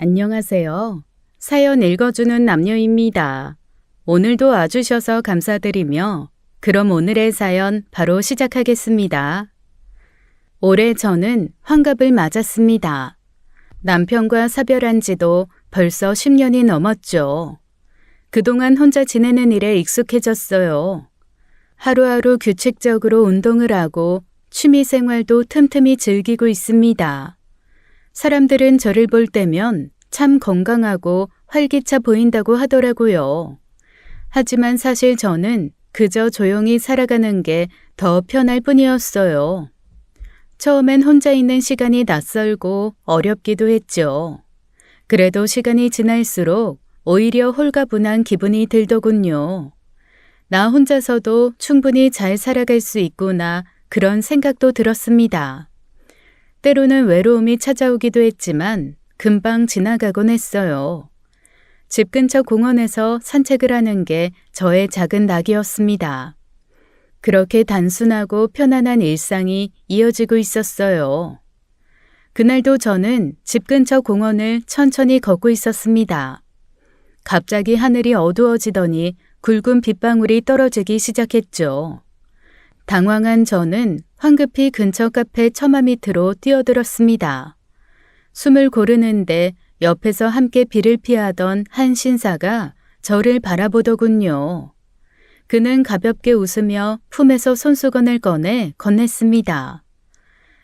안녕하세요. 사연 읽어주는 남녀입니다. 오늘도 와주셔서 감사드리며 그럼 오늘의 사연 바로 시작하겠습니다. 올해 저는 환갑을 맞았습니다. 남편과 사별한 지도 벌써 10년이 넘었죠. 그동안 혼자 지내는 일에 익숙해졌어요. 하루하루 규칙적으로 운동을 하고 취미 생활도 틈틈이 즐기고 있습니다. 사람들은 저를 볼 때면 참 건강하고 활기차 보인다고 하더라고요. 하지만 사실 저는 그저 조용히 살아가는 게 더 편할 뿐이었어요. 처음엔 혼자 있는 시간이 낯설고 어렵기도 했죠. 그래도 시간이 지날수록 오히려 홀가분한 기분이 들더군요. 나 혼자서도 충분히 잘 살아갈 수 있구나 그런 생각도 들었습니다. 때로는 외로움이 찾아오기도 했지만 금방 지나가곤 했어요. 집 근처 공원에서 산책을 하는 게 저의 작은 낙이었습니다. 그렇게 단순하고 편안한 일상이 이어지고 있었어요. 그날도 저는 집 근처 공원을 천천히 걷고 있었습니다. 갑자기 하늘이 어두워지더니 굵은 빗방울이 떨어지기 시작했죠. 당황한 저는 황급히 근처 카페 처마 밑으로 뛰어들었습니다. 숨을 고르는데 옆에서 함께 비를 피하던 한 신사가 저를 바라보더군요. 그는 가볍게 웃으며 품에서 손수건을 꺼내 건넸습니다.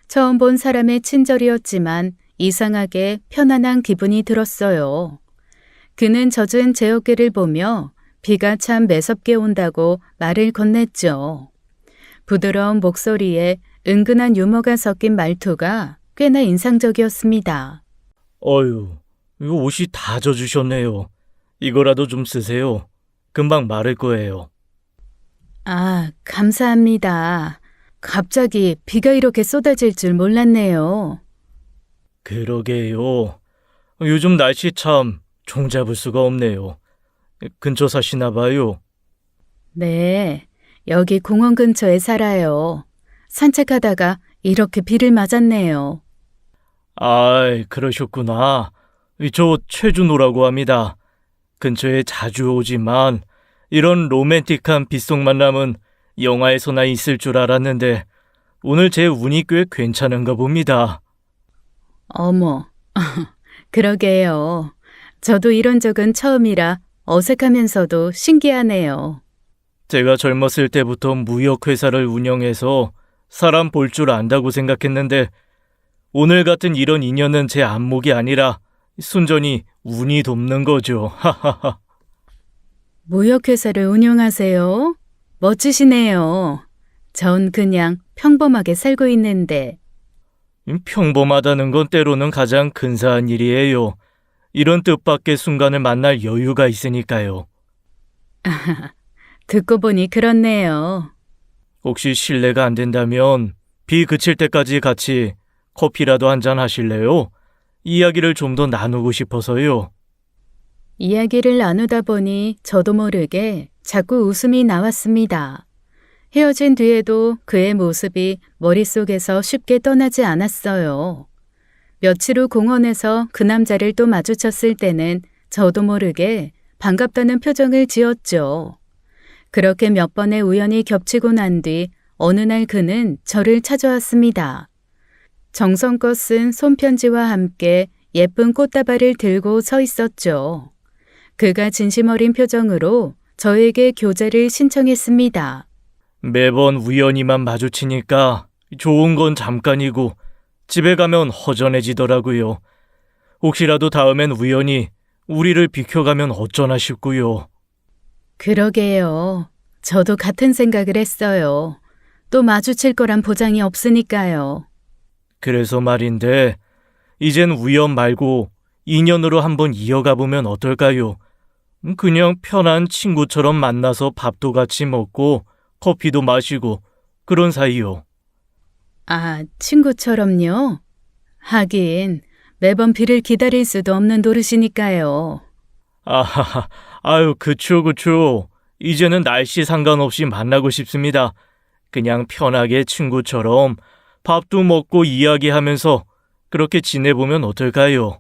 처음 본 사람의 친절이었지만 이상하게 편안한 기분이 들었어요. 그는 젖은 제 어깨를 보며 비가 참 매섭게 온다고 말을 건넸죠. 부드러운 목소리에 은근한 유머가 섞인 말투가 꽤나 인상적이었습니다. 어휴, 이거 옷이 다 젖으셨네요. 이거라도 좀 쓰세요. 금방 마를 거예요. 아, 감사합니다. 갑자기 비가 이렇게 쏟아질 줄 몰랐네요. 그러게요. 요즘 날씨 참 종잡을 수가 없네요. 근처 사시나 봐요. 네, 여기 공원 근처에 살아요. 산책하다가 이렇게 비를 맞았네요. 아이, 그러셨구나. 저 최준호라고 합니다. 근처에 자주 오지만 이런 로맨틱한 빗속 만남은 영화에서나 있을 줄 알았는데 오늘 제 운이 꽤 괜찮은가 봅니다. 어머, 그러게요. 저도 이런 적은 처음이라 어색하면서도 신기하네요. 제가 젊었을 때부터 무역회사를 운영해서 사람 볼 줄 안다고 생각했는데 오늘 같은 이런 인연은 제 안목이 아니라 순전히 운이 돕는 거죠. 하하하. 무역회사를 운영하세요? 멋지시네요. 전 그냥 평범하게 살고 있는데. 평범하다는 건 때로는 가장 근사한 일이에요. 이런 뜻밖의 순간을 만날 여유가 있으니까요. 듣고 보니 그렇네요. 혹시 실례가 안 된다면 비 그칠 때까지 같이 커피라도 한잔 하실래요? 이야기를 좀 더 나누고 싶어서요. 이야기를 나누다 보니 저도 모르게 자꾸 웃음이 나왔습니다. 헤어진 뒤에도 그의 모습이 머릿속에서 쉽게 떠나지 않았어요. 며칠 후 공원에서 그 남자를 또 마주쳤을 때는 저도 모르게 반갑다는 표정을 지었죠. 그렇게 몇 번의 우연이 겹치고 난 뒤 어느 날 그는 저를 찾아왔습니다. 정성껏 쓴 손편지와 함께 예쁜 꽃다발을 들고 서 있었죠. 그가 진심 어린 표정으로 저에게 교제를 신청했습니다. 매번 우연히만 마주치니까 좋은 건 잠깐이고 집에 가면 허전해지더라고요. 혹시라도 다음엔 우연히 우리를 비켜가면 어쩌나 싶고요. 그러게요. 저도 같은 생각을 했어요. 또 마주칠 거란 보장이 없으니까요. 그래서 말인데 이젠 우연 말고 인연으로 한번 이어가 보면 어떨까요? 그냥 편한 친구처럼 만나서 밥도 같이 먹고 커피도 마시고 그런 사이요. 아, 친구처럼요? 하긴 매번 비를 기다릴 수도 없는 노릇이니까요. 아하하, 아유, 그쵸. 이제는 날씨 상관없이 만나고 싶습니다. 그냥 편하게 친구처럼 밥도 먹고 이야기하면서 그렇게 지내보면 어떨까요?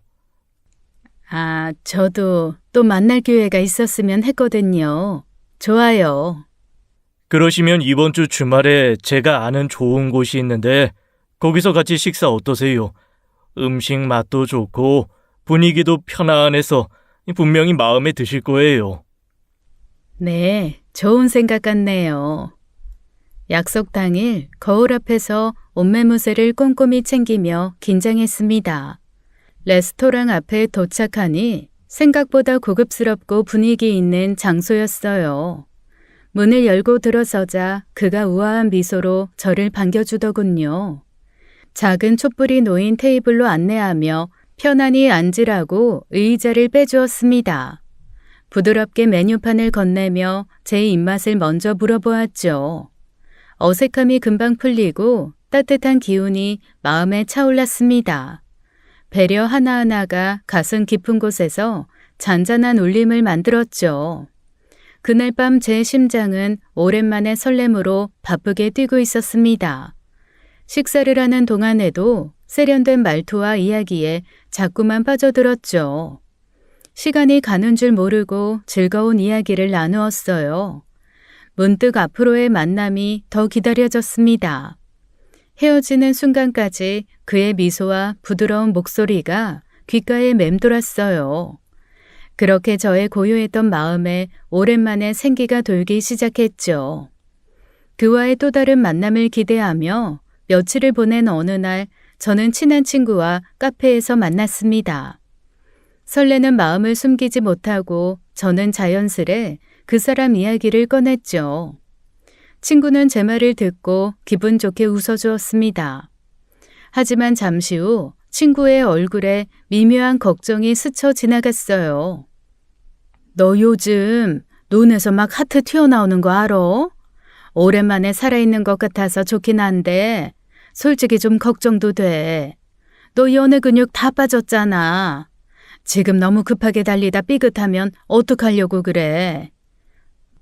아, 저도 또 만날 기회가 있었으면 했거든요. 좋아요. 그러시면 이번 주 주말에 제가 아는 좋은 곳이 있는데 거기서 같이 식사 어떠세요? 음식 맛도 좋고 분위기도 편안해서 분명히 마음에 드실 거예요. 네, 좋은 생각 같네요. 약속 당일 거울 앞에서 옷매무새를 꼼꼼히 챙기며 긴장했습니다. 레스토랑 앞에 도착하니 생각보다 고급스럽고 분위기 있는 장소였어요. 문을 열고 들어서자 그가 우아한 미소로 저를 반겨주더군요. 작은 촛불이 놓인 테이블로 안내하며 편안히 앉으라고 의자를 빼주었습니다. 부드럽게 메뉴판을 건네며 제 입맛을 먼저 물어보았죠. 어색함이 금방 풀리고 따뜻한 기운이 마음에 차올랐습니다. 배려 하나하나가 가슴 깊은 곳에서 잔잔한 울림을 만들었죠. 그날 밤 제 심장은 오랜만에 설렘으로 바쁘게 뛰고 있었습니다. 식사를 하는 동안에도 세련된 말투와 이야기에 자꾸만 빠져들었죠. 시간이 가는 줄 모르고 즐거운 이야기를 나누었어요. 문득 앞으로의 만남이 더 기다려졌습니다. 헤어지는 순간까지 그의 미소와 부드러운 목소리가 귓가에 맴돌았어요. 그렇게 저의 고요했던 마음에 오랜만에 생기가 돌기 시작했죠. 그와의 또 다른 만남을 기대하며 며칠을 보낸 어느 날 저는 친한 친구와 카페에서 만났습니다. 설레는 마음을 숨기지 못하고 저는 자연스레 그 사람 이야기를 꺼냈죠. 친구는 제 말을 듣고 기분 좋게 웃어주었습니다. 하지만 잠시 후 친구의 얼굴에 미묘한 걱정이 스쳐 지나갔어요. 너 요즘 눈에서 막 하트 튀어나오는 거 알아? 오랜만에 살아있는 것 같아서 좋긴 한데 솔직히 좀 걱정도 돼. 너 연애 근육 다 빠졌잖아. 지금 너무 급하게 달리다 삐끗하면 어떡하려고 그래?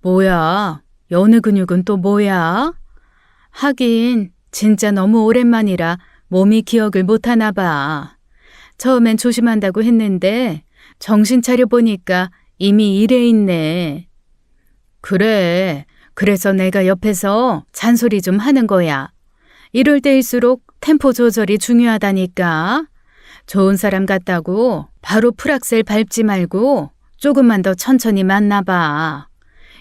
뭐야? 연애 근육은 또 뭐야? 하긴 진짜 너무 오랜만이라 몸이 기억을 못하나 봐. 처음엔 조심한다고 했는데 정신 차려보니까 이미 일해 있네. 그래. 그래서 내가 옆에서 잔소리 좀 하는 거야. 이럴 때일수록 템포 조절이 중요하다니까. 좋은 사람 같다고 바로 풀악셀 밟지 말고 조금만 더 천천히 만나봐.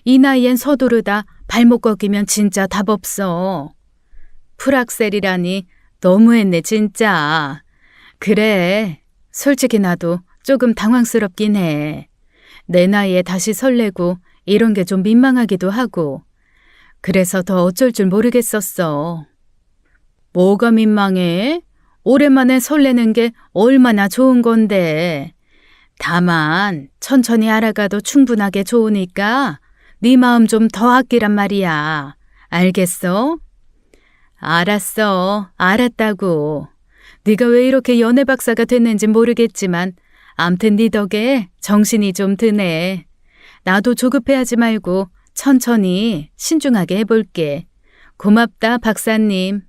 이 나이엔 서두르다 발목 꺾이면 진짜 답 없어. 풀악셀이라니 너무했네 진짜. 그래, 솔직히 나도 조금 당황스럽긴 해. 내 나이에 다시 설레고 이런 게 좀 민망하기도 하고. 그래서 더 어쩔 줄 모르겠었어. 뭐가 민망해? 오랜만에 설레는 게 얼마나 좋은 건데. 다만 천천히 알아가도 충분하게 좋으니까 네 마음 좀 더 아끼란 말이야. 알겠어? 알았어. 알았다고. 네가 왜 이렇게 연애 박사가 됐는지 모르겠지만 암튼 네 덕에 정신이 좀 드네. 나도 조급해하지 말고 천천히 신중하게 해볼게. 고맙다 박사님.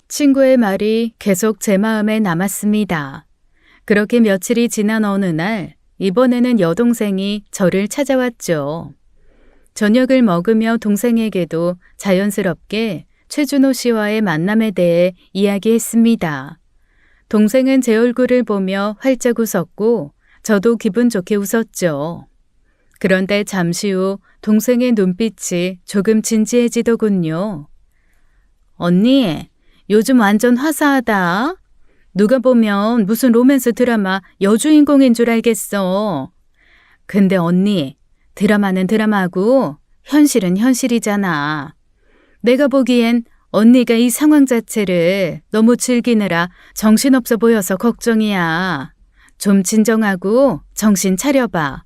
친구의 말이 계속 제 마음에 남았습니다. 그렇게 며칠이 지난 어느 날 이번에는 여동생이 저를 찾아왔죠. 저녁을 먹으며 동생에게도 자연스럽게 최준호 씨와의 만남에 대해 이야기했습니다. 동생은 제 얼굴을 보며 활짝 웃었고 저도 기분 좋게 웃었죠. 그런데 잠시 후 동생의 눈빛이 조금 진지해지더군요. 언니, 요즘 완전 화사하다. 누가 보면 무슨 로맨스 드라마 여주인공인 줄 알겠어. 근데 언니, 드라마는 드라마고 현실은 현실이잖아. 내가 보기엔 언니가 이 상황 자체를 너무 즐기느라 정신없어 보여서 걱정이야. 좀 진정하고 정신 차려봐.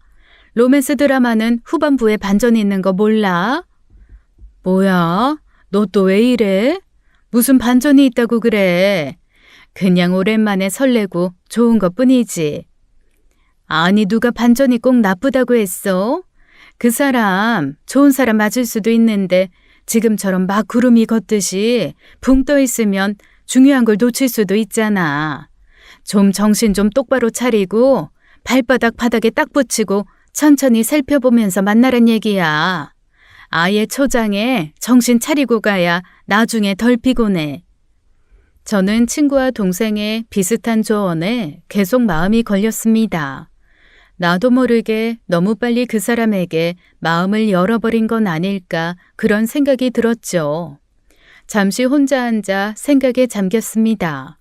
로맨스 드라마는 후반부에 반전이 있는 거 몰라? 뭐야? 너 또 왜 이래? 무슨 반전이 있다고 그래? 그냥 오랜만에 설레고 좋은 것뿐이지. 아니 누가 반전이 꼭 나쁘다고 했어? 그 사람 좋은 사람 맞을 수도 있는데 지금처럼 막 구름이 걷듯이 붕 떠 있으면 중요한 걸 놓칠 수도 있잖아. 좀 정신 좀 똑바로 차리고 발바닥 바닥에 딱 붙이고 천천히 살펴보면서 만나란 얘기야. 아예 초장에 정신 차리고 가야 나중에 덜 피곤해. 저는 친구와 동생의 비슷한 조언에 계속 마음이 걸렸습니다. 나도 모르게 너무 빨리 그 사람에게 마음을 열어버린 건 아닐까 그런 생각이 들었죠. 잠시 혼자 앉아 생각에 잠겼습니다.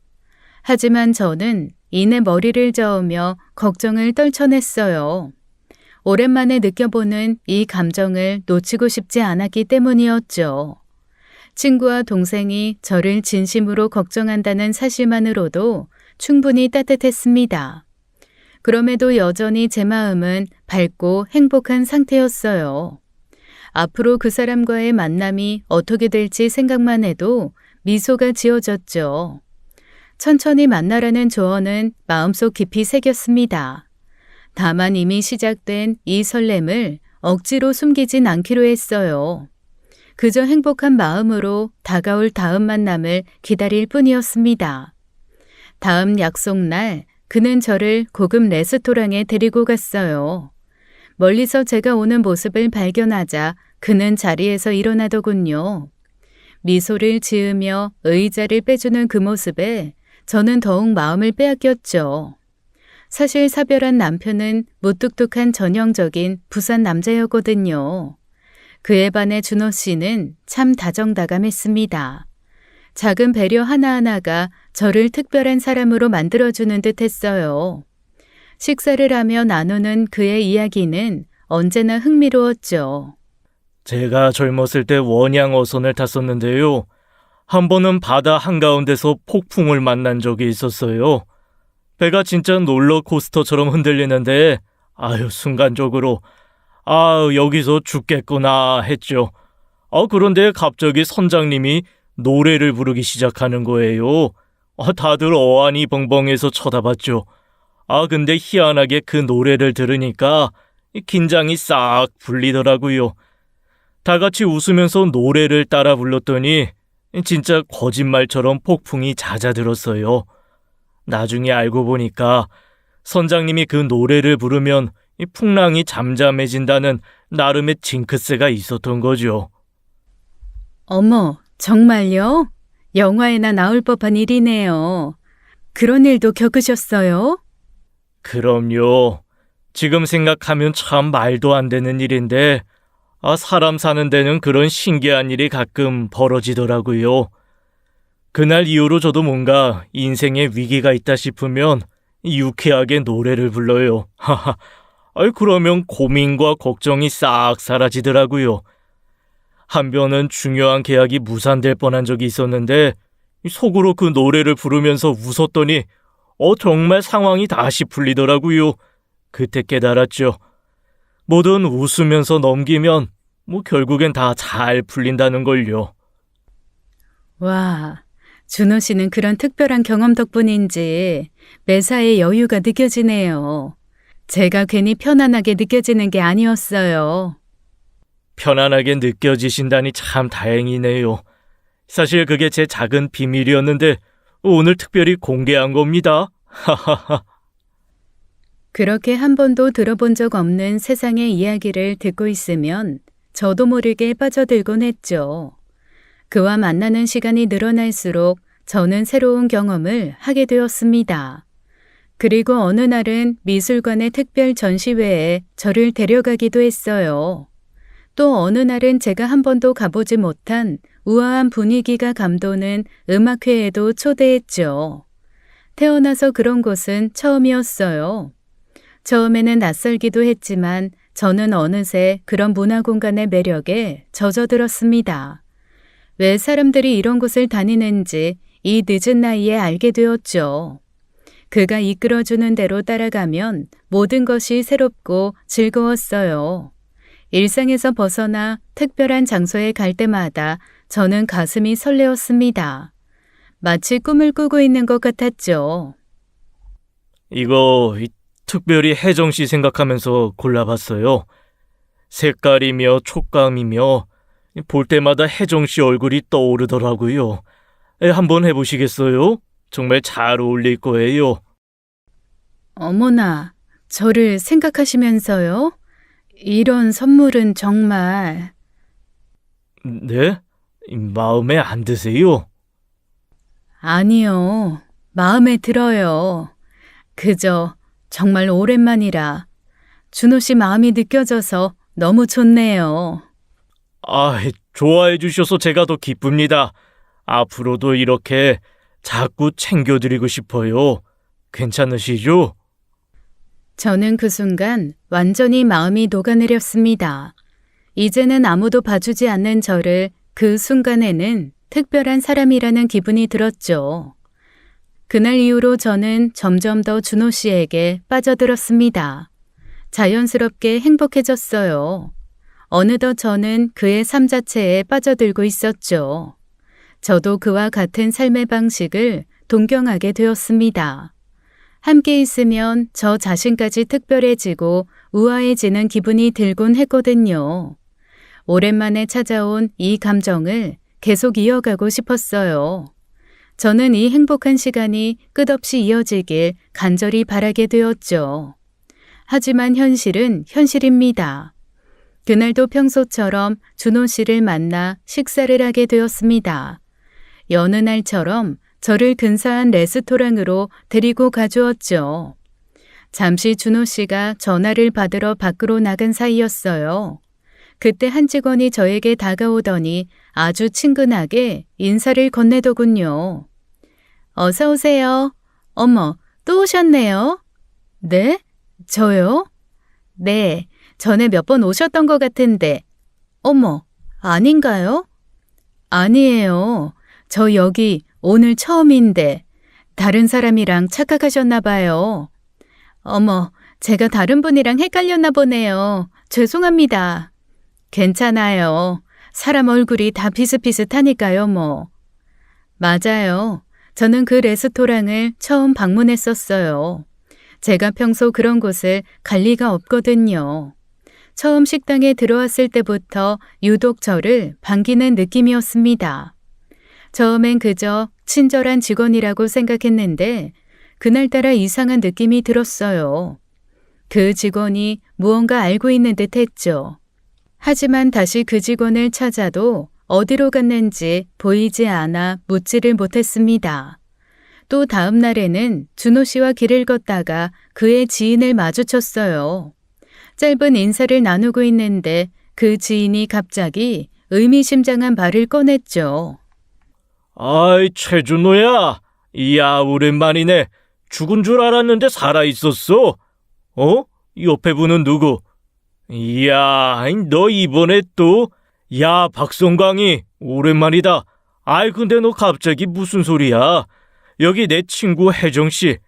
하지만 저는 이내 머리를 저으며 걱정을 떨쳐냈어요. 오랜만에 느껴보는 이 감정을 놓치고 싶지 않았기 때문이었죠. 친구와 동생이 저를 진심으로 걱정한다는 사실만으로도 충분히 따뜻했습니다. 그럼에도 여전히 제 마음은 밝고 행복한 상태였어요. 앞으로 그 사람과의 만남이 어떻게 될지 생각만 해도 미소가 지어졌죠. 천천히 만나라는 조언은 마음속 깊이 새겼습니다. 다만 이미 시작된 이 설렘을 억지로 숨기진 않기로 했어요. 그저 행복한 마음으로 다가올 다음 만남을 기다릴 뿐이었습니다. 다음 약속 날 그는 저를 고급 레스토랑에 데리고 갔어요. 멀리서 제가 오는 모습을 발견하자 그는 자리에서 일어나더군요. 미소를 지으며 의자를 빼주는 그 모습에 저는 더욱 마음을 빼앗겼죠. 사실 사별한 남편은 무뚝뚝한 전형적인 부산 남자였거든요. 그에 반해 준호 씨는 참 다정다감했습니다. 작은 배려 하나하나가 저를 특별한 사람으로 만들어주는 듯 했어요. 식사를 하며 나누는 그의 이야기는 언제나 흥미로웠죠. 제가 젊었을 때 원양 어선을 탔었는데요. 한 번은 바다 한가운데서 폭풍을 만난 적이 있었어요. 배가 진짜 롤러코스터처럼 흔들리는데 순간적으로 여기서 죽겠구나 했죠. 그런데 갑자기 선장님이 노래를 부르기 시작하는 거예요. 다들 어안이 벙벙해서 쳐다봤죠. 근데 희한하게 그 노래를 들으니까 긴장이 싹 풀리더라고요. 다 같이 웃으면서 노래를 따라 불렀더니 진짜 거짓말처럼 폭풍이 잦아들었어요. 나중에 알고 보니까 선장님이 그 노래를 부르면 이 풍랑이 잠잠해진다는 나름의 징크스가 있었던 거죠. 어머, 정말요? 영화에나 나올 법한 일이네요. 그런 일도 겪으셨어요? 그럼요. 지금 생각하면 참 말도 안 되는 일인데 사람 사는 데는 그런 신기한 일이 가끔 벌어지더라고요. 그날 이후로 저도 뭔가 인생에 위기가 있다 싶으면 유쾌하게 노래를 불러요. 그러면 고민과 걱정이 싹 사라지더라고요. 한편은 중요한 계약이 무산될 뻔한 적이 있었는데 속으로 그 노래를 부르면서 웃었더니 정말 상황이 다시 풀리더라고요. 그때 깨달았죠. 뭐든 웃으면서 넘기면 결국엔 다 잘 풀린다는 걸요. 와, 준호 씨는 그런 특별한 경험 덕분인지 매사에 여유가 느껴지네요. 제가 괜히 편안하게 느껴지는 게 아니었어요. 편안하게 느껴지신다니 참 다행이네요. 사실 그게 제 작은 비밀이었는데 오늘 특별히 공개한 겁니다. 그렇게 한 번도 들어본 적 없는 세상의 이야기를 듣고 있으면 저도 모르게 빠져들곤 했죠. 그와 만나는 시간이 늘어날수록 저는 새로운 경험을 하게 되었습니다. 그리고 어느 날은 미술관의 특별 전시회에 저를 데려가기도 했어요. 또 어느 날은 제가 한 번도 가보지 못한 우아한 분위기가 감도는 음악회에도 초대했죠. 태어나서 그런 곳은 처음이었어요. 처음에는 낯설기도 했지만 저는 어느새 그런 문화 공간의 매력에 젖어들었습니다. 왜 사람들이 이런 곳을 다니는지 이 늦은 나이에 알게 되었죠. 그가 이끌어주는 대로 따라가면 모든 것이 새롭고 즐거웠어요. 일상에서 벗어나 특별한 장소에 갈 때마다 저는 가슴이 설레었습니다. 마치 꿈을 꾸고 있는 것 같았죠. 이거 특별히 혜정 씨 생각하면서 골라봤어요. 색깔이며 촉감이며 볼 때마다 혜정 씨 얼굴이 떠오르더라고요. 한번 해보시겠어요? 정말 잘 어울릴 거예요. 어머나, 저를 생각하시면서요? 이런 선물은 정말... 네? 마음에 안 드세요? 아니요. 마음에 들어요. 그저 정말 오랜만이라 준호 씨 마음이 느껴져서 너무 좋네요. 좋아해 주셔서 제가 더 기쁩니다. 앞으로도 이렇게 자꾸 챙겨드리고 싶어요. 괜찮으시죠? 저는 그 순간 완전히 마음이 녹아내렸습니다. 이제는 아무도 봐주지 않는 저를 그 순간에는 특별한 사람이라는 기분이 들었죠. 그날 이후로 저는 점점 더 준호 씨에게 빠져들었습니다. 자연스럽게 행복해졌어요. 어느덧 저는 그의 삶 자체에 빠져들고 있었죠. 저도 그와 같은 삶의 방식을 동경하게 되었습니다. 함께 있으면 저 자신까지 특별해지고 우아해지는 기분이 들곤 했거든요. 오랜만에 찾아온 이 감정을 계속 이어가고 싶었어요. 저는 이 행복한 시간이 끝없이 이어지길 간절히 바라게 되었죠. 하지만 현실은 현실입니다. 그날도 평소처럼 준호 씨를 만나 식사를 하게 되었습니다. 여느 날처럼 저를 근사한 레스토랑으로 데리고 가주었죠. 잠시 준호 씨가 전화를 받으러 밖으로 나간 사이였어요. 그때 한 직원이 저에게 다가오더니 아주 친근하게 인사를 건네더군요. 어서 오세요. 어머, 또 오셨네요. 네? 저요? 네, 전에 몇 번 오셨던 것 같은데. 어머, 아닌가요? 아니에요. 저 여기 오늘 처음인데 다른 사람이랑 착각하셨나 봐요. 어머, 제가 다른 분이랑 헷갈렸나 보네요. 죄송합니다. 괜찮아요. 사람 얼굴이 다 비슷비슷하니까요, 뭐. 맞아요. 저는 그 레스토랑을 처음 방문했었어요. 제가 평소 그런 곳을 갈 리가 없거든요. 처음 식당에 들어왔을 때부터 유독 저를 반기는 느낌이었습니다. 처음엔 그저 친절한 직원이라고 생각했는데 그날따라 이상한 느낌이 들었어요. 그 직원이 무언가 알고 있는 듯 했죠. 하지만 다시 그 직원을 찾아도 어디로 갔는지 보이지 않아 묻지를 못했습니다. 또 다음 날에는 준호 씨와 길을 걷다가 그의 지인을 마주쳤어요. 짧은 인사를 나누고 있는데 그 지인이 갑자기 의미심장한 말을 꺼냈죠. 아이, 최준호야. 이야, 오랜만이네. 죽은 줄 알았는데 살아있었어. 어? 옆에 분은 누구? 이야, 너 이번에 또? 야, 박성광이, 오랜만이다. 아이, 근데 너 갑자기 무슨 소리야? 여기 내 친구 혜정씨.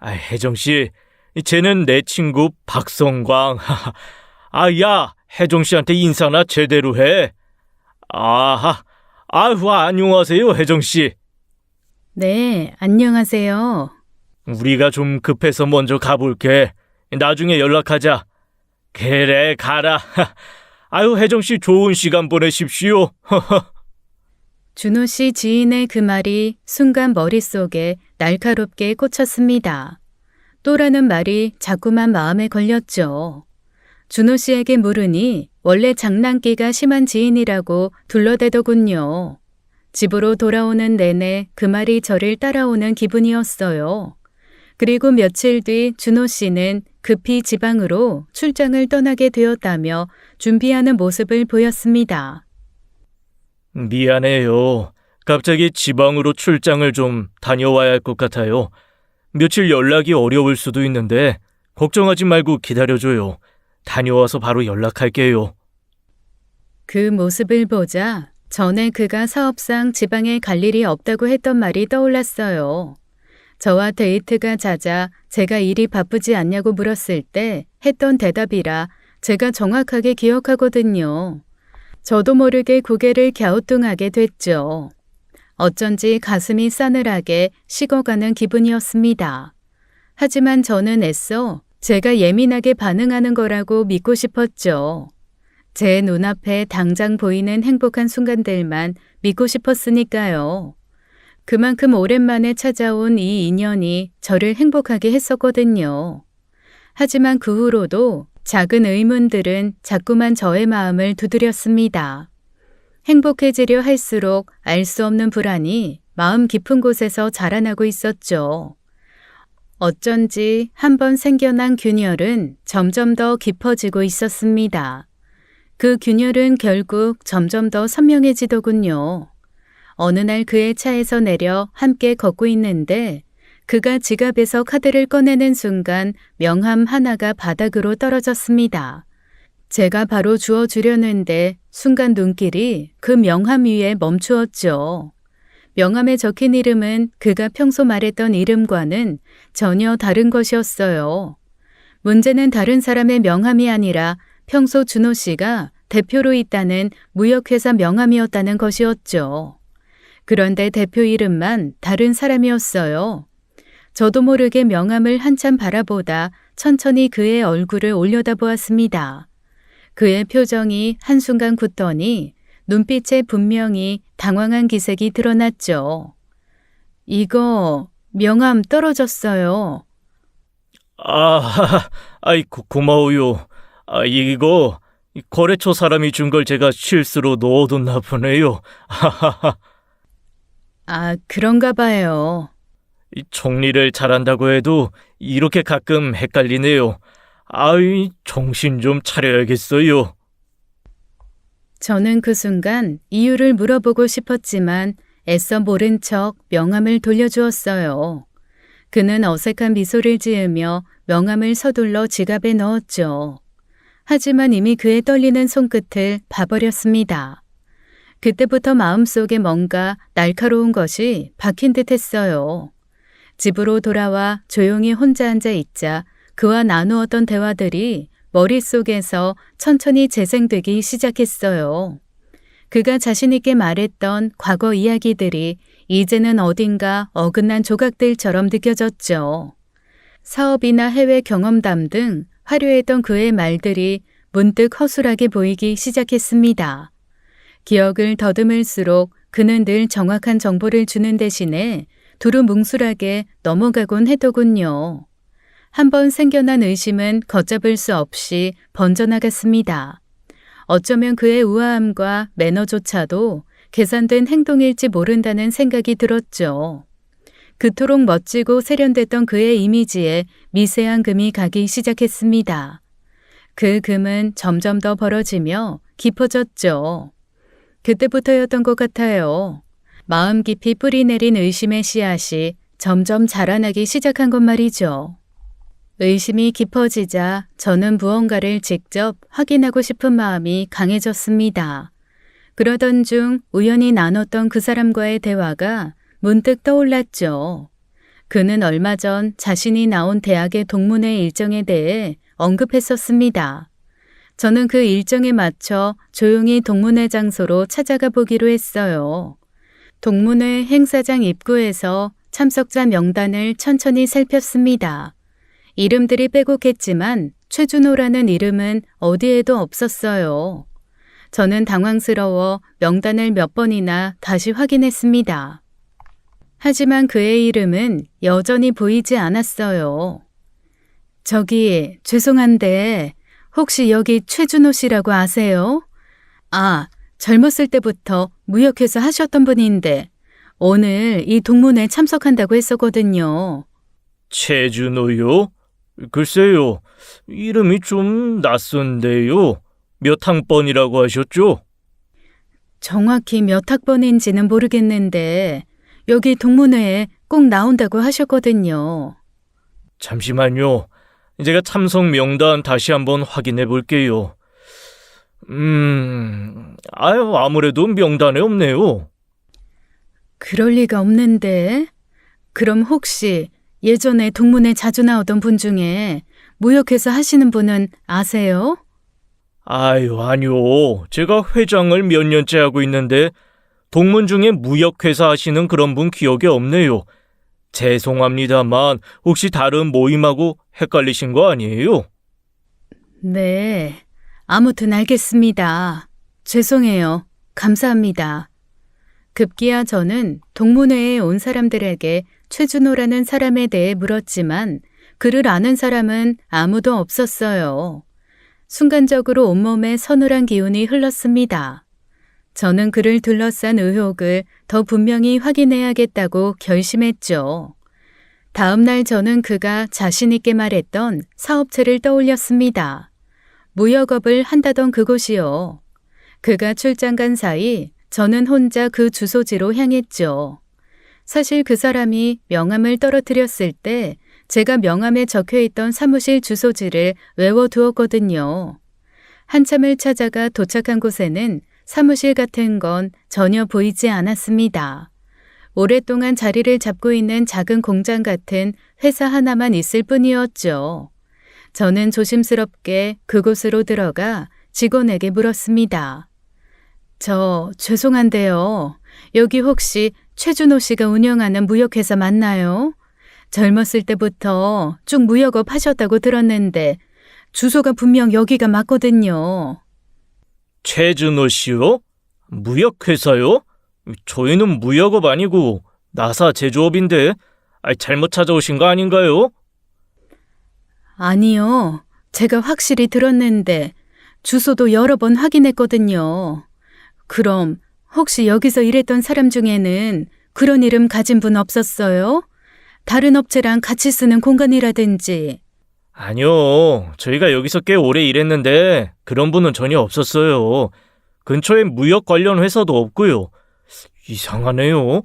혜정씨. 쟤는 내 친구 박성광. 야, 혜정씨한테 인사나 제대로 해. 안녕하세요, 혜정씨. 네, 안녕하세요. 우리가 좀 급해서 먼저 가볼게. 나중에 연락하자. 그래, 가라. 혜정씨 좋은 시간 보내십시오. 준호 씨 지인의 그 말이 순간 머릿속에 날카롭게 꽂혔습니다. 또라는 말이 자꾸만 마음에 걸렸죠. 준호 씨에게 물으니 원래 장난기가 심한 지인이라고 둘러대더군요. 집으로 돌아오는 내내 그 말이 저를 따라오는 기분이었어요. 그리고 며칠 뒤 준호 씨는 급히 지방으로 출장을 떠나게 되었다며 준비하는 모습을 보였습니다. 미안해요. 갑자기 지방으로 출장을 좀 다녀와야 할 것 같아요. 며칠 연락이 어려울 수도 있는데 걱정하지 말고 기다려줘요. 다녀와서 바로 연락할게요. 그 모습을 보자 전에 그가 사업상 지방에 갈 일이 없다고 했던 말이 떠올랐어요. 저와 데이트가 잦아 제가 일이 바쁘지 않냐고 물었을 때 했던 대답이라 제가 정확하게 기억하거든요. 저도 모르게 고개를 갸우뚱하게 됐죠. 어쩐지 가슴이 싸늘하게 식어가는 기분이었습니다. 하지만 저는 애써 제가 예민하게 반응하는 거라고 믿고 싶었죠. 제 눈앞에 당장 보이는 행복한 순간들만 믿고 싶었으니까요. 그만큼 오랜만에 찾아온 이 인연이 저를 행복하게 했었거든요. 하지만 그 후로도 작은 의문들은 자꾸만 저의 마음을 두드렸습니다. 행복해지려 할수록 알 수 없는 불안이 마음 깊은 곳에서 자라나고 있었죠. 어쩐지 한번 생겨난 균열은 점점 더 깊어지고 있었습니다. 그 균열은 결국 점점 더 선명해지더군요. 어느 날 그의 차에서 내려 함께 걷고 있는데 그가 지갑에서 카드를 꺼내는 순간 명함 하나가 바닥으로 떨어졌습니다. 제가 바로 주워주려는데 순간 눈길이 그 명함 위에 멈추었죠. 명함에 적힌 이름은 그가 평소 말했던 이름과는 전혀 다른 것이었어요. 문제는 다른 사람의 명함이 아니라 평소 준호 씨가 대표로 있다는 무역회사 명함이었다는 것이었죠. 그런데 대표 이름만 다른 사람이었어요. 저도 모르게 명함을 한참 바라보다 천천히 그의 얼굴을 올려다보았습니다. 그의 표정이 한순간 굳더니 눈빛에 분명히 당황한 기색이 드러났죠. 이거 명함 떨어졌어요. 고마워요. 이거 거래처 사람이 준 걸 제가 실수로 넣어뒀나 보네요. 그런가 봐요. 정리를 잘한다고 해도 이렇게 가끔 헷갈리네요. 정신 좀 차려야겠어요. 저는 그 순간 이유를 물어보고 싶었지만 애써 모른 척 명함을 돌려주었어요. 그는 어색한 미소를 지으며 명함을 서둘러 지갑에 넣었죠. 하지만 이미 그의 떨리는 손끝을 봐버렸습니다. 그때부터 마음속에 뭔가 날카로운 것이 박힌 듯 했어요. 집으로 돌아와 조용히 혼자 앉아 있자 그와 나누었던 대화들이 머릿속에서 천천히 재생되기 시작했어요. 그가 자신 있게 말했던 과거 이야기들이 이제는 어딘가 어긋난 조각들처럼 느껴졌죠. 사업이나 해외 경험담 등 화려했던 그의 말들이 문득 허술하게 보이기 시작했습니다. 기억을 더듬을수록 그는 늘 정확한 정보를 주는 대신에 두루뭉술하게 넘어가곤 했더군요. 한번 생겨난 의심은 걷잡을 수 없이 번져나갔습니다. 어쩌면 그의 우아함과 매너조차도 계산된 행동일지 모른다는 생각이 들었죠. 그토록 멋지고 세련됐던 그의 이미지에 미세한 금이 가기 시작했습니다. 그 금은 점점 더 벌어지며 깊어졌죠. 그때부터였던 것 같아요. 마음 깊이 뿌리내린 의심의 씨앗이 점점 자라나기 시작한 것 말이죠. 의심이 깊어지자 저는 무언가를 직접 확인하고 싶은 마음이 강해졌습니다. 그러던 중 우연히 나눴던 그 사람과의 대화가 문득 떠올랐죠. 그는 얼마 전 자신이 나온 대학의 동문회 일정에 대해 언급했었습니다. 저는 그 일정에 맞춰 조용히 동문회 장소로 찾아가 보기로 했어요. 동문회 행사장 입구에서 참석자 명단을 천천히 살폈습니다. 이름들이 빼곡했지만 최준호라는 이름은 어디에도 없었어요. 저는 당황스러워 명단을 몇 번이나 다시 확인했습니다. 하지만 그의 이름은 여전히 보이지 않았어요. 저기 죄송한데 혹시 여기 최준호 씨라고 아세요? 젊었을 때부터 무역회사 하셨던 분인데 오늘 이 동문회에 참석한다고 했었거든요. 최준호요? 글쎄요, 이름이 좀 낯선데요. 몇 학번이라고 하셨죠? 정확히 몇 학번인지는 모르겠는데 여기 동문회에 꼭 나온다고 하셨거든요. 잠시만요. 제가 참석 명단 다시 한번 확인해 볼게요. 아무래도 명단에 없네요. 그럴 리가 없는데. 그럼 혹시 예전에 동문회 자주 나오던 분 중에 무역회사 하시는 분은 아세요? 아니요. 제가 회장을 몇 년째 하고 있는데 동문 중에 무역회사 하시는 그런 분 기억이 없네요. 죄송합니다만 혹시 다른 모임하고 헷갈리신 거 아니에요? 네, 아무튼 알겠습니다. 죄송해요. 감사합니다. 급기야 저는 동문회에 온 사람들에게 최준호라는 사람에 대해 물었지만 그를 아는 사람은 아무도 없었어요. 순간적으로 온몸에 서늘한 기운이 흘렀습니다. 저는 그를 둘러싼 의혹을 더 분명히 확인해야겠다고 결심했죠. 다음 날 저는 그가 자신 있게 말했던 사업체를 떠올렸습니다. 무역업을 한다던 그곳이요. 그가 출장 간 사이 저는 혼자 그 주소지로 향했죠. 사실 그 사람이 명함을 떨어뜨렸을 때 제가 명함에 적혀있던 사무실 주소지를 외워두었거든요. 한참을 찾아가 도착한 곳에는 사무실 같은 건 전혀 보이지 않았습니다. 오랫동안 자리를 잡고 있는 작은 공장 같은 회사 하나만 있을 뿐이었죠. 저는 조심스럽게 그곳으로 들어가 직원에게 물었습니다. 죄송한데요. 여기 혹시 최준호 씨가 운영하는 무역회사 맞나요? 젊었을 때부터 쭉 무역업 하셨다고 들었는데 주소가 분명 여기가 맞거든요. 최준호 씨요? 무역회사요? 저희는 무역업 아니고 나사 제조업인데 잘못 찾아오신 거 아닌가요? 아니요. 제가 확실히 들었는데 주소도 여러 번 확인했거든요. 그럼 혹시 여기서 일했던 사람 중에는 그런 이름 가진 분 없었어요? 다른 업체랑 같이 쓰는 공간이라든지. 아니요. 저희가 여기서 꽤 오래 일했는데 그런 분은 전혀 없었어요. 근처에 무역 관련 회사도 없고요. 이상하네요.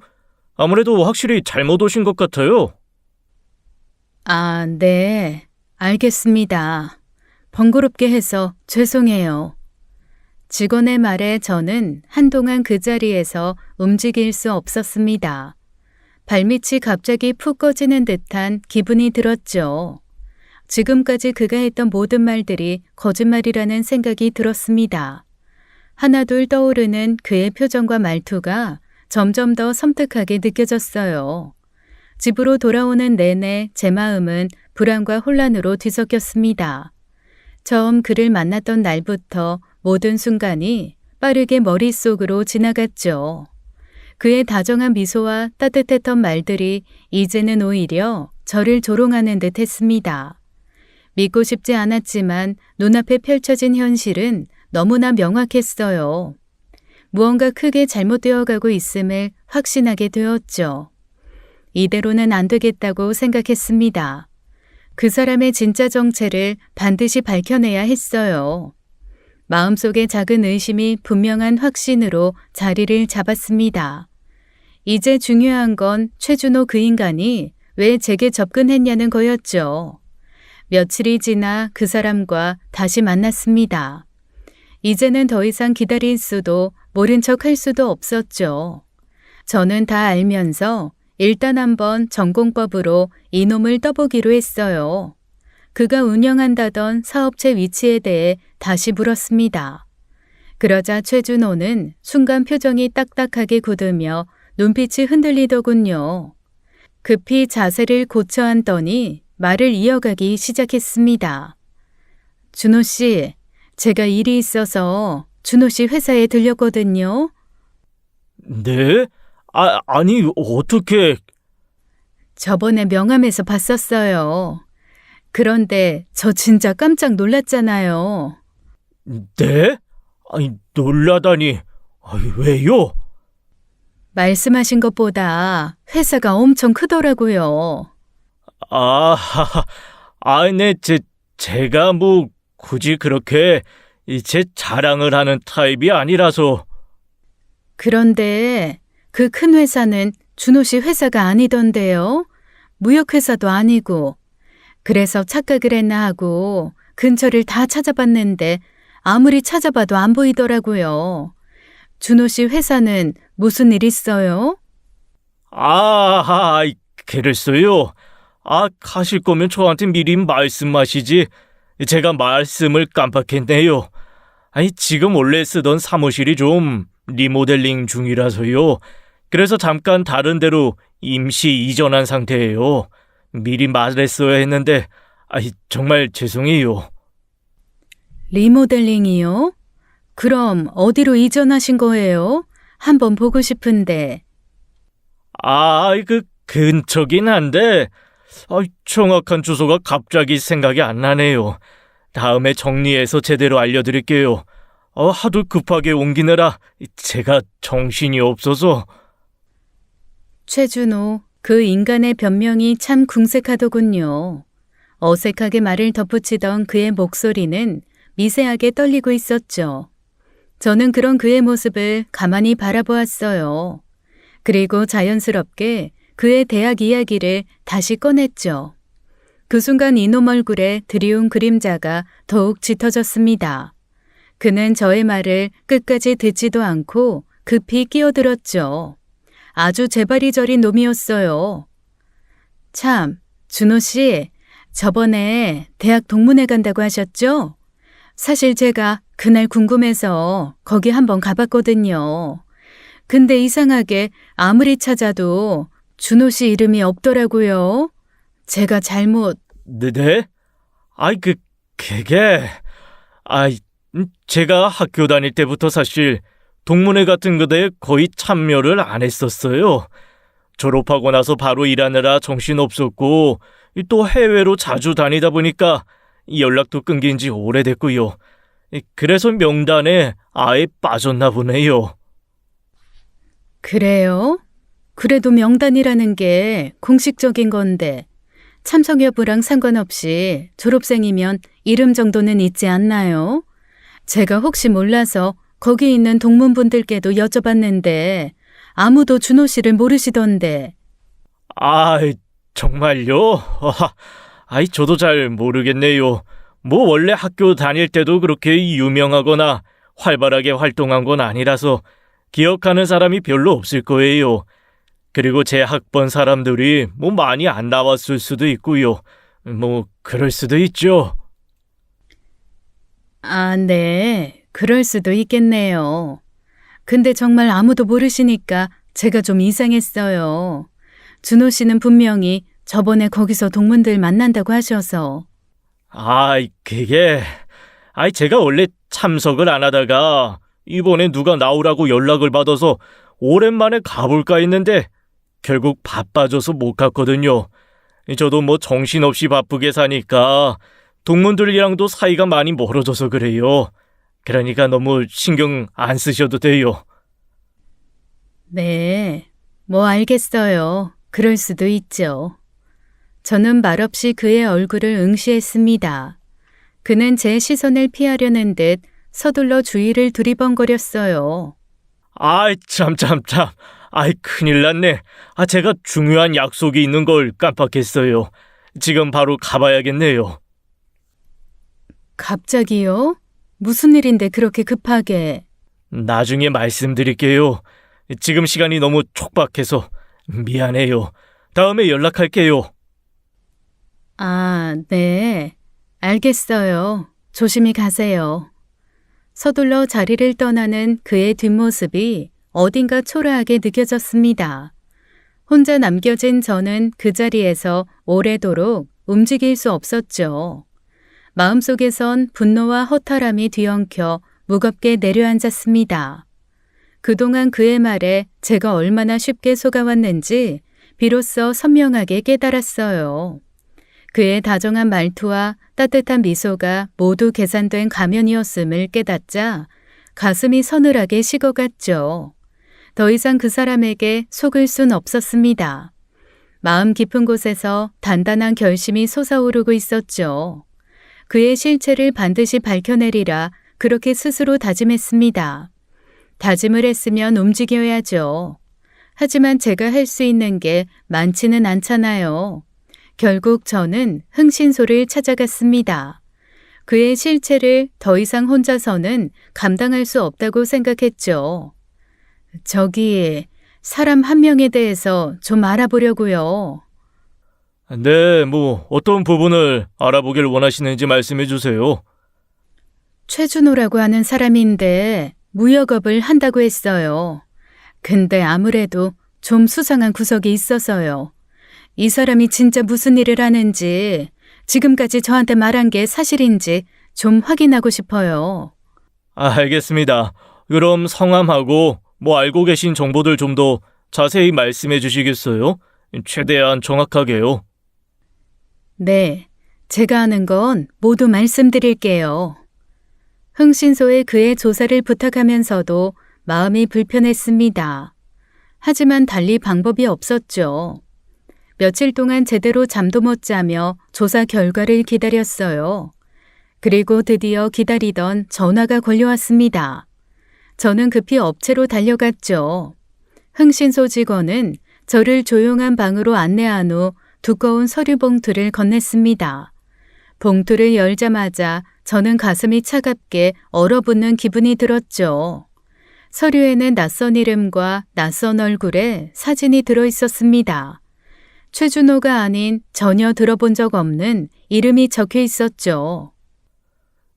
아무래도 확실히 잘못 오신 것 같아요. 아, 네. 알겠습니다. 번거롭게 해서 죄송해요. 직원의 말에 저는 한동안 그 자리에서 움직일 수 없었습니다. 발밑이 갑자기 푹 꺼지는 듯한 기분이 들었죠. 지금까지 그가 했던 모든 말들이 거짓말이라는 생각이 들었습니다. 하나둘 떠오르는 그의 표정과 말투가 점점 더 섬뜩하게 느껴졌어요. 집으로 돌아오는 내내 제 마음은 불안과 혼란으로 뒤섞였습니다. 처음 그를 만났던 날부터 모든 순간이 빠르게 머릿속으로 지나갔죠. 그의 다정한 미소와 따뜻했던 말들이 이제는 오히려 저를 조롱하는 듯 했습니다. 믿고 싶지 않았지만 눈앞에 펼쳐진 현실은 너무나 명확했어요. 무언가 크게 잘못되어 가고 있음을 확신하게 되었죠. 이대로는 안 되겠다고 생각했습니다. 그 사람의 진짜 정체를 반드시 밝혀내야 했어요. 마음속의 작은 의심이 분명한 확신으로 자리를 잡았습니다. 이제 중요한 건 최준호 그 인간이 왜 제게 접근했냐는 거였죠. 며칠이 지나 그 사람과 다시 만났습니다. 이제는 더 이상 기다릴 수도 모른 척 할 수도 없었죠. 저는 다 알면서 일단 한번 전공법으로 이놈을 떠보기로 했어요. 그가 운영한다던 사업체 위치에 대해 다시 물었습니다. 그러자 최준호는 순간 표정이 딱딱하게 굳으며 눈빛이 흔들리더군요. 급히 자세를 고쳐 앉더니 말을 이어가기 시작했습니다. 준호 씨, 제가 일이 있어서 준호 씨 회사에 들렸거든요. 네? 아니, 어떻게... 저번에 명함에서 봤었어요. 그런데 저 진짜 깜짝 놀랐잖아요. 네? 아니, 놀라다니. 왜요? 말씀하신 것보다 회사가 엄청 크더라고요. 네, 제가 굳이 그렇게 제 자랑을 하는 타입이 아니라서. 그런데 그 큰 회사는 준호 씨 회사가 아니던데요. 무역회사도 아니고. 그래서 착각을 했나 하고 근처를 다 찾아봤는데 아무리 찾아봐도 안 보이더라고요. 준호 씨 회사는 무슨 일 있어요? 그랬어요. 가실 거면 저한테 미리 말씀하시지. 제가 말씀을 깜빡했네요. 지금 원래 쓰던 사무실이 좀 리모델링 중이라서요. 그래서 잠깐 다른 데로 임시 이전한 상태예요. 미리 말했어야 했는데, 정말 죄송해요. 리모델링이요? 그럼 어디로 이전하신 거예요? 한번 보고 싶은데. 그 근처긴 한데, 정확한 주소가 갑자기 생각이 안 나네요. 다음에 정리해서 제대로 알려드릴게요. 하도 급하게 옮기느라 제가 정신이 없어서. 최준호, 그 인간의 변명이 참 궁색하더군요. 어색하게 말을 덧붙이던 그의 목소리는 미세하게 떨리고 있었죠. 저는 그런 그의 모습을 가만히 바라보았어요. 그리고 자연스럽게 그의 대학 이야기를 다시 꺼냈죠. 그 순간 이놈 얼굴에 드리운 그림자가 더욱 짙어졌습니다. 그는 저의 말을 끝까지 듣지도 않고 급히 끼어들었죠. 아주 재발이 저린 놈이었어요. 참, 준호 씨, 저번에 대학 동문회 간다고 하셨죠? 사실 제가 그날 궁금해서 거기 한번 가봤거든요. 근데 이상하게 아무리 찾아도 준호 씨 이름이 없더라고요. 제가 잘못... 네? 그게... 제가 학교 다닐 때부터 사실 동문회 같은 거에 거의 참여를 안 했었어요. 졸업하고 나서 바로 일하느라 정신없었고 또 해외로 자주 다니다 보니까 연락도 끊긴 지 오래됐고요. 그래서 명단에 아예 빠졌나 보네요. 그래요? 그래도 명단이라는 게 공식적인 건데 참석 여부랑 상관없이 졸업생이면 이름 정도는 있지 않나요? 제가 혹시 몰라서 거기 있는 동문분들께도 여쭤봤는데 아무도 준호 씨를 모르시던데. 정말요? 저도 잘 모르겠네요. 원래 학교 다닐 때도 그렇게 유명하거나 활발하게 활동한 건 아니라서 기억하는 사람이 별로 없을 거예요. 그리고 제 학번 사람들이 많이 안 나왔을 수도 있고요. 그럴 수도 있죠. 네. 그럴 수도 있겠네요. 근데 정말 아무도 모르시니까 제가 좀 이상했어요. 준호 씨는 분명히 저번에 거기서 동문들 만난다고 하셔서. 그게... 제가 원래 참석을 안 하다가 이번에 누가 나오라고 연락을 받아서 오랜만에 가볼까 했는데 결국 바빠져서 못 갔거든요. 저도 정신없이 바쁘게 사니까 동문들이랑도 사이가 많이 멀어져서 그래요. 그러니까 너무 신경 안 쓰셔도 돼요. 네, 알겠어요. 그럴 수도 있죠. 저는 말없이 그의 얼굴을 응시했습니다. 그는 제 시선을 피하려는 듯 서둘러 주위를 두리번거렸어요. 참. 큰일 났네. 제가 중요한 약속이 있는 걸 깜빡했어요. 지금 바로 가봐야겠네요. 갑자기요? 무슨 일인데 그렇게 급하게? 나중에 말씀드릴게요. 지금 시간이 너무 촉박해서 미안해요. 다음에 연락할게요. 네. 알겠어요. 조심히 가세요. 서둘러 자리를 떠나는 그의 뒷모습이 어딘가 초라하게 느껴졌습니다. 혼자 남겨진 저는 그 자리에서 오래도록 움직일 수 없었죠. 마음속에선 분노와 허탈함이 뒤엉켜 무겁게 내려앉았습니다. 그동안 그의 말에 제가 얼마나 쉽게 속아왔는지 비로소 선명하게 깨달았어요. 그의 다정한 말투와 따뜻한 미소가 모두 계산된 가면이었음을 깨닫자 가슴이 서늘하게 식어갔죠. 더 이상 그 사람에게 속을 순 없었습니다. 마음 깊은 곳에서 단단한 결심이 솟아오르고 있었죠. 그의 실체를 반드시 밝혀내리라 그렇게 스스로 다짐했습니다. 다짐을 했으면 움직여야죠. 하지만 제가 할 수 있는 게 많지는 않잖아요. 결국 저는 흥신소를 찾아갔습니다. 그의 실체를 더 이상 혼자서는 감당할 수 없다고 생각했죠. 저기 사람 한 명에 대해서 좀 알아보려고요. 네, 어떤 부분을 알아보길 원하시는지 말씀해 주세요. 최준호라고 하는 사람인데 무역업을 한다고 했어요. 근데 아무래도 좀 수상한 구석이 있어서요. 이 사람이 진짜 무슨 일을 하는지 지금까지 저한테 말한 게 사실인지 좀 확인하고 싶어요. 알겠습니다. 그럼 성함하고 알고 계신 정보들 좀 더 자세히 말씀해 주시겠어요? 최대한 정확하게요. 네, 제가 아는 건 모두 말씀드릴게요. 흥신소에 그의 조사를 부탁하면서도 마음이 불편했습니다. 하지만 달리 방법이 없었죠. 며칠 동안 제대로 잠도 못 자며 조사 결과를 기다렸어요. 그리고 드디어 기다리던 전화가 걸려왔습니다. 저는 급히 업체로 달려갔죠. 흥신소 직원은 저를 조용한 방으로 안내한 후 두꺼운 서류 봉투를 건넸습니다. 봉투를 열자마자 저는 가슴이 차갑게 얼어붙는 기분이 들었죠. 서류에는 낯선 이름과 낯선 얼굴에 사진이 들어 있었습니다. 최준호가 아닌 전혀 들어본 적 없는 이름이 적혀 있었죠.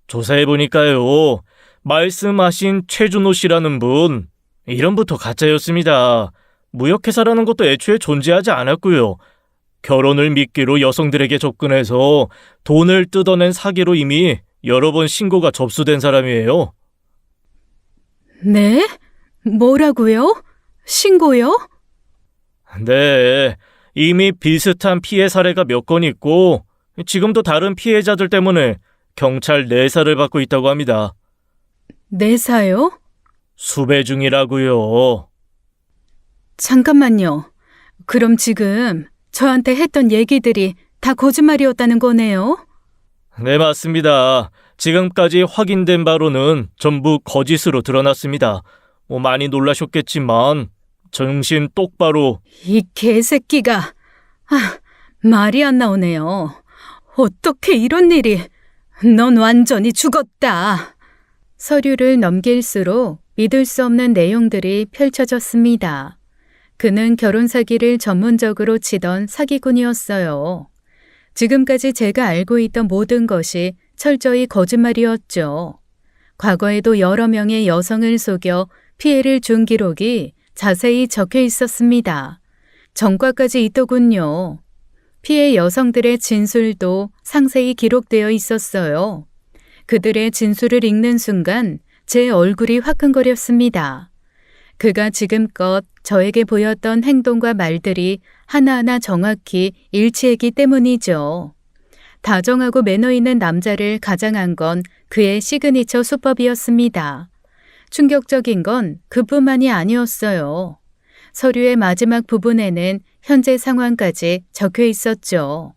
조사해보니까요. 말씀하신 최준호 씨라는 분, 이름부터 가짜였습니다. 무역회사라는 것도 애초에 존재하지 않았고요. 결혼을 미끼로 여성들에게 접근해서 돈을 뜯어낸 사기로 이미 여러 번 신고가 접수된 사람이에요. 네? 뭐라고요? 신고요? 네, 이미 비슷한 피해 사례가 몇 건 있고 지금도 다른 피해자들 때문에 경찰 내사를 받고 있다고 합니다. 내사요? 수배 중이라고요. 잠깐만요. 그럼 지금 저한테 했던 얘기들이 다 거짓말이었다는 거네요? 네, 맞습니다. 지금까지 확인된 바로는 전부 거짓으로 드러났습니다. 많이 놀라셨겠지만 정신 똑바로. 이 개새끼가. 말이 안 나오네요. 어떻게 이런 일이. 넌 완전히 죽었다. 서류를 넘길수록 믿을 수 없는 내용들이 펼쳐졌습니다. 그는 결혼 사기를 전문적으로 치던 사기꾼이었어요. 지금까지 제가 알고 있던 모든 것이 철저히 거짓말이었죠. 과거에도 여러 명의 여성을 속여 피해를 준 기록이 자세히 적혀 있었습니다. 전과까지 있더군요. 피해 여성들의 진술도 상세히 기록되어 있었어요. 그들의 진술을 읽는 순간 제 얼굴이 화끈거렸습니다. 그가 지금껏 저에게 보였던 행동과 말들이 하나하나 정확히 일치했기 때문이죠. 다정하고 매너 있는 남자를 가장한 건 그의 시그니처 수법이었습니다. 충격적인 건 그뿐만이 아니었어요. 서류의 마지막 부분에는 현재 상황까지 적혀 있었죠.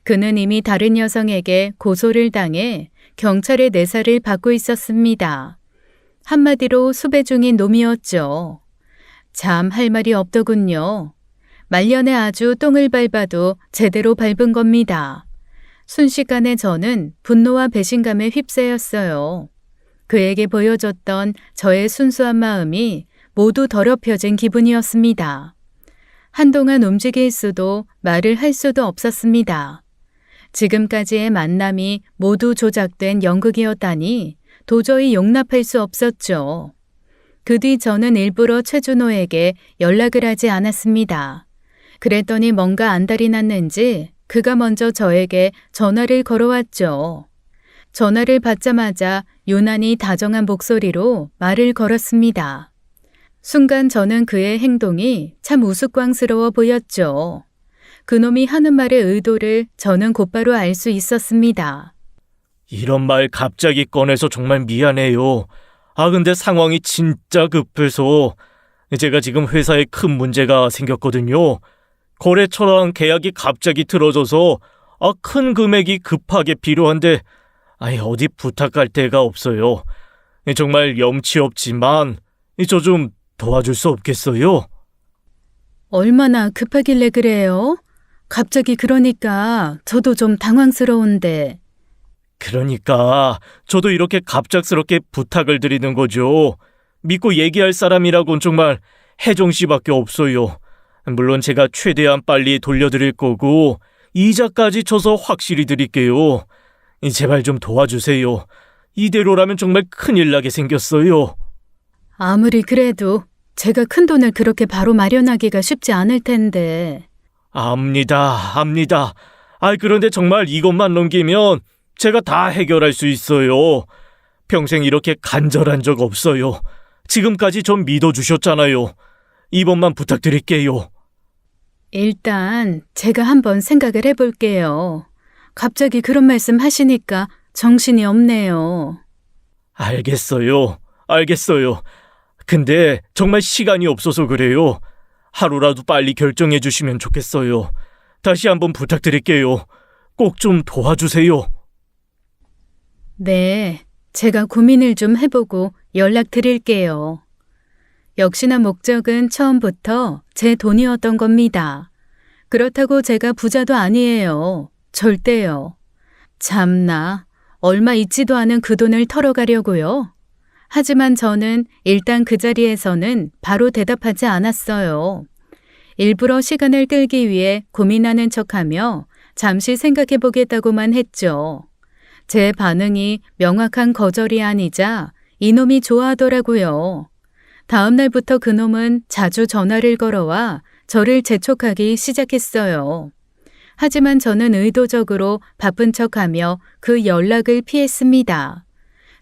그는 이미 다른 여성에게 고소를 당해 경찰의 내사를 받고 있었습니다. 한마디로 수배 중인 놈이었죠. 참 할 말이 없더군요. 말년에 아주 똥을 밟아도 제대로 밟은 겁니다. 순식간에 저는 분노와 배신감에 휩싸였어요. 그에게 보여줬던 저의 순수한 마음이 모두 더럽혀진 기분이었습니다. 한동안 움직일 수도 말을 할 수도 없었습니다. 지금까지의 만남이 모두 조작된 연극이었다니 도저히 용납할 수 없었죠. 그 뒤 저는 일부러 최준호에게 연락을 하지 않았습니다. 그랬더니 뭔가 안달이 났는지 그가 먼저 저에게 전화를 걸어왔죠. 전화를 받자마자 유난히 다정한 목소리로 말을 걸었습니다. 순간 저는 그의 행동이 참 우스꽝스러워 보였죠. 그놈이 하는 말의 의도를 저는 곧바로 알 수 있었습니다. 이런 말 갑자기 꺼내서 정말 미안해요. 근데 상황이 진짜 급해서 제가 지금 회사에 큰 문제가 생겼거든요. 거래처랑 계약이 갑자기 틀어져서 큰 금액이 급하게 필요한데 어디 부탁할 데가 없어요. 정말 염치 없지만 저 좀 도와줄 수 없겠어요? 얼마나 급하길래 그래요? 갑자기 그러니까 저도 좀 당황스러운데. 그러니까 저도 이렇게 갑작스럽게 부탁을 드리는 거죠. 믿고 얘기할 사람이라곤 정말 혜정 씨밖에 없어요. 물론 제가 최대한 빨리 돌려드릴 거고 이자까지 쳐서 확실히 드릴게요. 제발 좀 도와주세요. 이대로라면 정말 큰일 나게 생겼어요. 아무리 그래도 제가 큰돈을 그렇게 바로 마련하기가 쉽지 않을 텐데. 압니다. 그런데 정말 이것만 넘기면 제가 다 해결할 수 있어요. 평생 이렇게 간절한 적 없어요. 지금까지 좀 믿어주셨잖아요. 이번만 부탁드릴게요. 일단 제가 한번 생각을 해볼게요. 갑자기 그런 말씀 하시니까 정신이 없네요. 알겠어요. 알겠어요. 근데 정말 시간이 없어서 그래요. 하루라도 빨리 결정해 주시면 좋겠어요. 다시 한번 부탁드릴게요. 꼭 좀 도와주세요. 네, 제가 고민을 좀 해보고 연락드릴게요. 역시나 목적은 처음부터 제 돈이었던 겁니다. 그렇다고 제가 부자도 아니에요. 절대요. 참나, 얼마 있지도 않은 그 돈을 털어가려고요. 하지만 저는 일단 그 자리에서는 바로 대답하지 않았어요. 일부러 시간을 끌기 위해 고민하는 척하며 잠시 생각해 보겠다고만 했죠. 제 반응이 명확한 거절이 아니자 이놈이 좋아하더라고요. 다음 날부터 그놈은 자주 전화를 걸어와 저를 재촉하기 시작했어요. 하지만 저는 의도적으로 바쁜 척하며 그 연락을 피했습니다.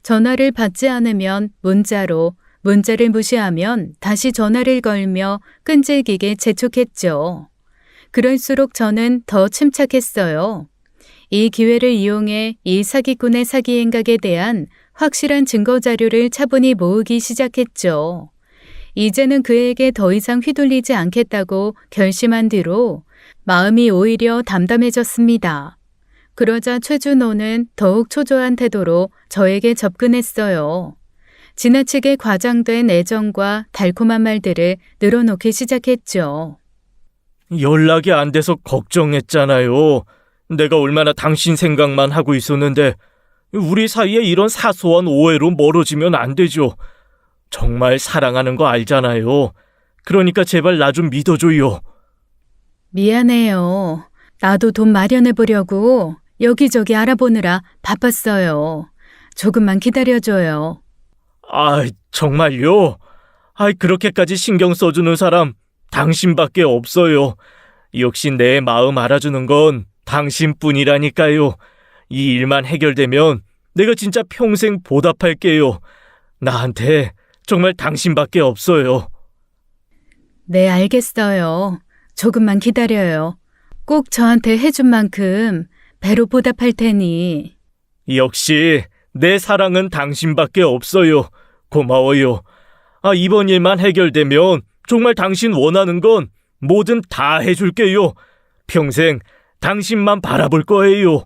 전화를 받지 않으면 문자로, 문자를 무시하면 다시 전화를 걸며 끈질기게 재촉했죠. 그럴수록 저는 더 침착했어요. 이 기회를 이용해 이 사기꾼의 사기 행각에 대한 확실한 증거 자료를 차분히 모으기 시작했죠. 이제는 그에게 더 이상 휘둘리지 않겠다고 결심한 뒤로 마음이 오히려 담담해졌습니다. 그러자 최준호는 더욱 초조한 태도로 저에게 접근했어요. 지나치게 과장된 애정과 달콤한 말들을 늘어놓기 시작했죠. 연락이 안 돼서 걱정했잖아요. 내가 얼마나 당신 생각만 하고 있었는데 우리 사이에 이런 사소한 오해로 멀어지면 안 되죠. 정말 사랑하는 거 알잖아요. 그러니까 제발 나 좀 믿어줘요. 미안해요. 나도 돈 마련해 보려고 여기저기 알아보느라 바빴어요. 조금만 기다려줘요. 정말요? 그렇게까지 신경 써주는 사람 당신밖에 없어요. 역시 내 마음 알아주는 건 당신뿐이라니까요. 이 일만 해결되면 내가 진짜 평생 보답할게요. 나한테 정말 당신밖에 없어요. 네, 알겠어요. 조금만 기다려요. 꼭 저한테 해준 만큼 배로 보답할 테니. 역시 내 사랑은 당신밖에 없어요. 고마워요. 이번 일만 해결되면 정말 당신 원하는 건 뭐든 다 해줄게요. 평생 당신만 바라볼 거예요.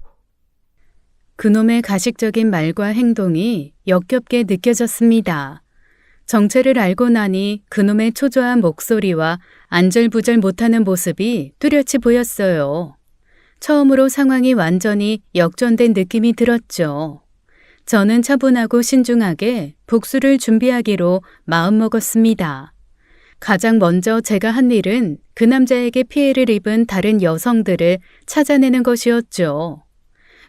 그놈의 가식적인 말과 행동이 역겹게 느껴졌습니다. 정체를 알고 나니 그놈의 초조한 목소리와 안절부절 못하는 모습이 뚜렷이 보였어요. 처음으로 상황이 완전히 역전된 느낌이 들었죠. 저는 차분하고 신중하게 복수를 준비하기로 마음먹었습니다. 가장 먼저 제가 한 일은 그 남자에게 피해를 입은 다른 여성들을 찾아내는 것이었죠.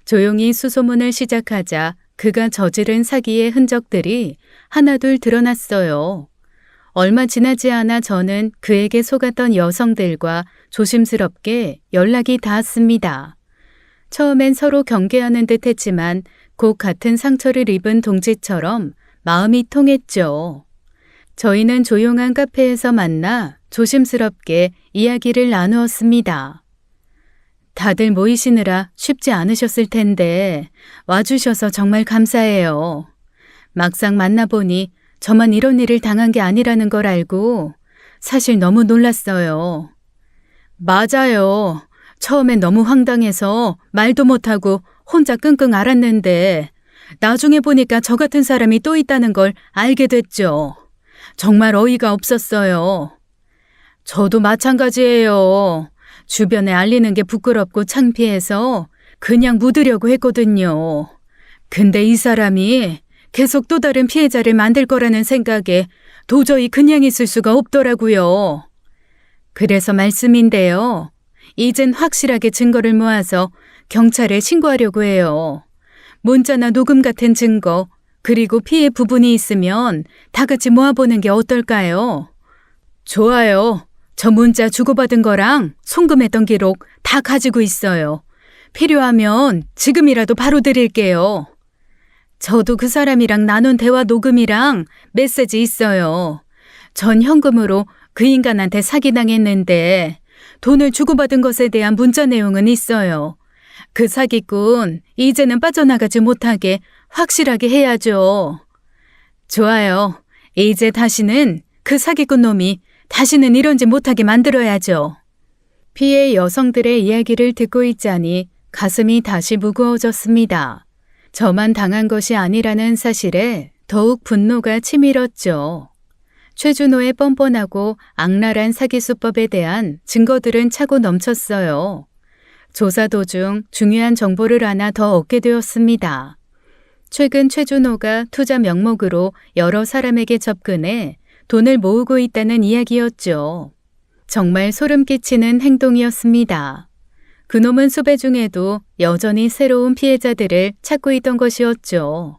조용히 수소문을 시작하자 그가 저지른 사기의 흔적들이 하나둘 드러났어요. 얼마 지나지 않아 저는 그에게 속았던 여성들과 조심스럽게 연락이 닿았습니다. 처음엔 서로 경계하는 듯 했지만 곧 같은 상처를 입은 동지처럼 마음이 통했죠. 저희는 조용한 카페에서 만나 조심스럽게 이야기를 나누었습니다. 다들 모이시느라 쉽지 않으셨을 텐데 와주셔서 정말 감사해요. 막상 만나보니 저만 이런 일을 당한 게 아니라는 걸 알고 사실 너무 놀랐어요. 맞아요. 처음엔 너무 황당해서 말도 못하고 혼자 끙끙 앓았는데 나중에 보니까 저 같은 사람이 또 있다는 걸 알게 됐죠. 정말 어이가 없었어요. 저도 마찬가지예요. 주변에 알리는 게 부끄럽고 창피해서 그냥 묻으려고 했거든요. 근데 이 사람이 계속 또 다른 피해자를 만들 거라는 생각에 도저히 그냥 있을 수가 없더라고요. 그래서 말씀인데요. 이젠 확실하게 증거를 모아서 경찰에 신고하려고 해요. 문자나 녹음 같은 증거, 그리고 피해 부분이 있으면 다 같이 모아보는 게 어떨까요? 좋아요. 저 문자 주고받은 거랑 송금했던 기록 다 가지고 있어요. 필요하면 지금이라도 바로 드릴게요. 저도 그 사람이랑 나눈 대화 녹음이랑 메시지 있어요. 전 현금으로 그 인간한테 사기당했는데 돈을 주고받은 것에 대한 문자 내용은 있어요. 그 사기꾼 이제는 빠져나가지 못하게 확실하게 해야죠. 좋아요. 이제 다시는 그 사기꾼 놈이 다시는 이런 짓 못하게 만들어야죠. 피해 여성들의 이야기를 듣고 있자니 가슴이 다시 무거워졌습니다. 저만 당한 것이 아니라는 사실에 더욱 분노가 치밀었죠. 최준호의 뻔뻔하고 악랄한 사기 수법에 대한 증거들은 차고 넘쳤어요. 조사 도중 중요한 정보를 하나 더 얻게 되었습니다. 최근 최준호가 투자 명목으로 여러 사람에게 접근해 돈을 모으고 있다는 이야기였죠. 정말 소름 끼치는 행동이었습니다. 그놈은 수배 중에도 여전히 새로운 피해자들을 찾고 있던 것이었죠.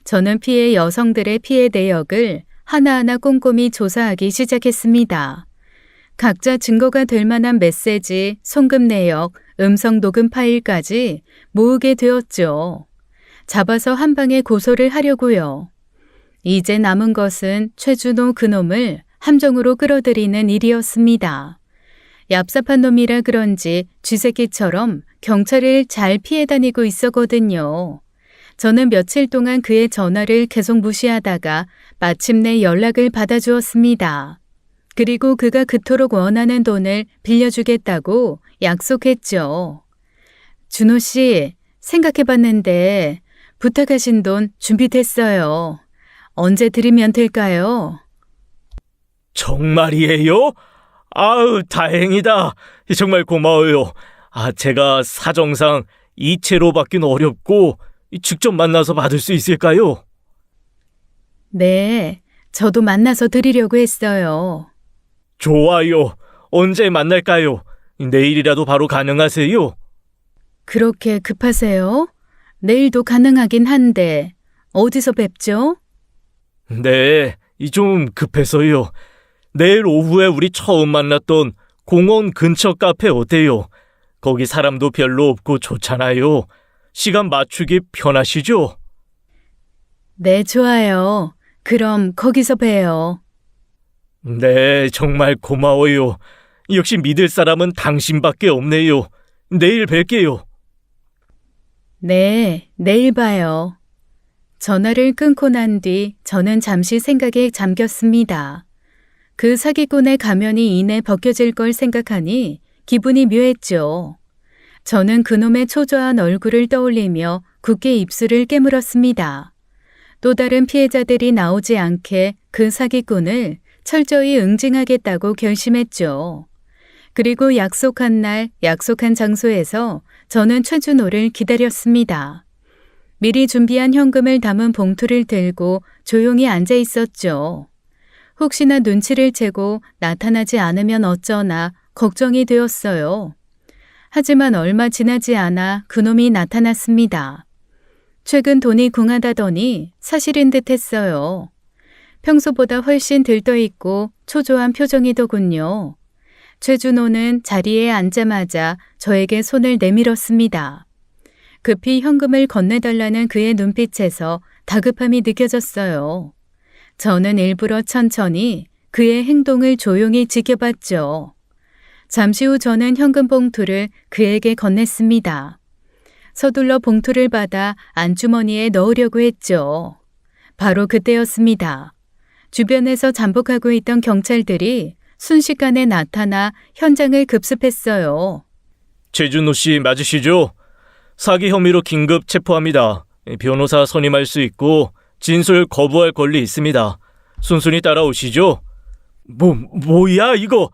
저는 피해 여성들의 피해 내역을 하나하나 꼼꼼히 조사하기 시작했습니다. 각자 증거가 될 만한 메시지, 송금 내역, 음성 녹음 파일까지 모으게 되었죠. 잡아서 한 방에 고소를 하려고요. 이제 남은 것은 최준호 그놈을 함정으로 끌어들이는 일이었습니다. 얍삽한 놈이라 그런지 쥐새끼처럼 경찰을 잘 피해 다니고 있었거든요. 저는 며칠 동안 그의 전화를 계속 무시하다가 마침내 연락을 받아주었습니다. 그리고 그가 그토록 원하는 돈을 빌려주겠다고 약속했죠. 준호 씨, 생각해봤는데 부탁하신 돈 준비됐어요. 언제 드리면 될까요? 정말이에요? 아우, 다행이다. 정말 고마워요. 제가 사정상 이체로 받긴 어렵고 직접 만나서 받을 수 있을까요? 네, 저도 만나서 드리려고 했어요. 좋아요. 언제 만날까요? 내일이라도 바로 가능하세요? 그렇게 급하세요? 내일도 가능하긴 한데 어디서 뵙죠? 네, 좀 급해서요. 내일 오후에 우리 처음 만났던 공원 근처 카페 어때요? 거기 사람도 별로 없고 좋잖아요. 시간 맞추기 편하시죠? 네, 좋아요. 그럼 거기서 봬요. 네, 정말 고마워요. 역시 믿을 사람은 당신밖에 없네요. 내일 뵐게요. 네, 내일 봐요. 전화를 끊고 난 뒤 저는 잠시 생각에 잠겼습니다. 그 사기꾼의 가면이 이내 벗겨질 걸 생각하니 기분이 묘했죠. 저는 그놈의 초조한 얼굴을 떠올리며 굳게 입술을 깨물었습니다. 또 다른 피해자들이 나오지 않게 그 사기꾼을 철저히 응징하겠다고 결심했죠. 그리고 약속한 날, 약속한 장소에서 저는 최준호를 기다렸습니다. 미리 준비한 현금을 담은 봉투를 들고 조용히 앉아 있었죠. 혹시나 눈치를 채고 나타나지 않으면 어쩌나 걱정이 되었어요. 하지만 얼마 지나지 않아 그놈이 나타났습니다. 최근 돈이 궁하다더니 사실인 듯 했어요. 평소보다 훨씬 들떠있고 초조한 표정이더군요. 최준호는 자리에 앉자마자 저에게 손을 내밀었습니다. 급히 현금을 건네달라는 그의 눈빛에서 다급함이 느껴졌어요. 저는 일부러 천천히 그의 행동을 조용히 지켜봤죠. 잠시 후 저는 현금 봉투를 그에게 건넸습니다. 서둘러 봉투를 받아 안주머니에 넣으려고 했죠. 바로 그때였습니다. 주변에서 잠복하고 있던 경찰들이 순식간에 나타나 현장을 급습했어요. 최준호 씨 맞으시죠? 사기 혐의로 긴급 체포합니다. 변호사 선임할 수 있고 진술 거부할 권리 있습니다. 순순히 따라오시죠. 뭐야 이거?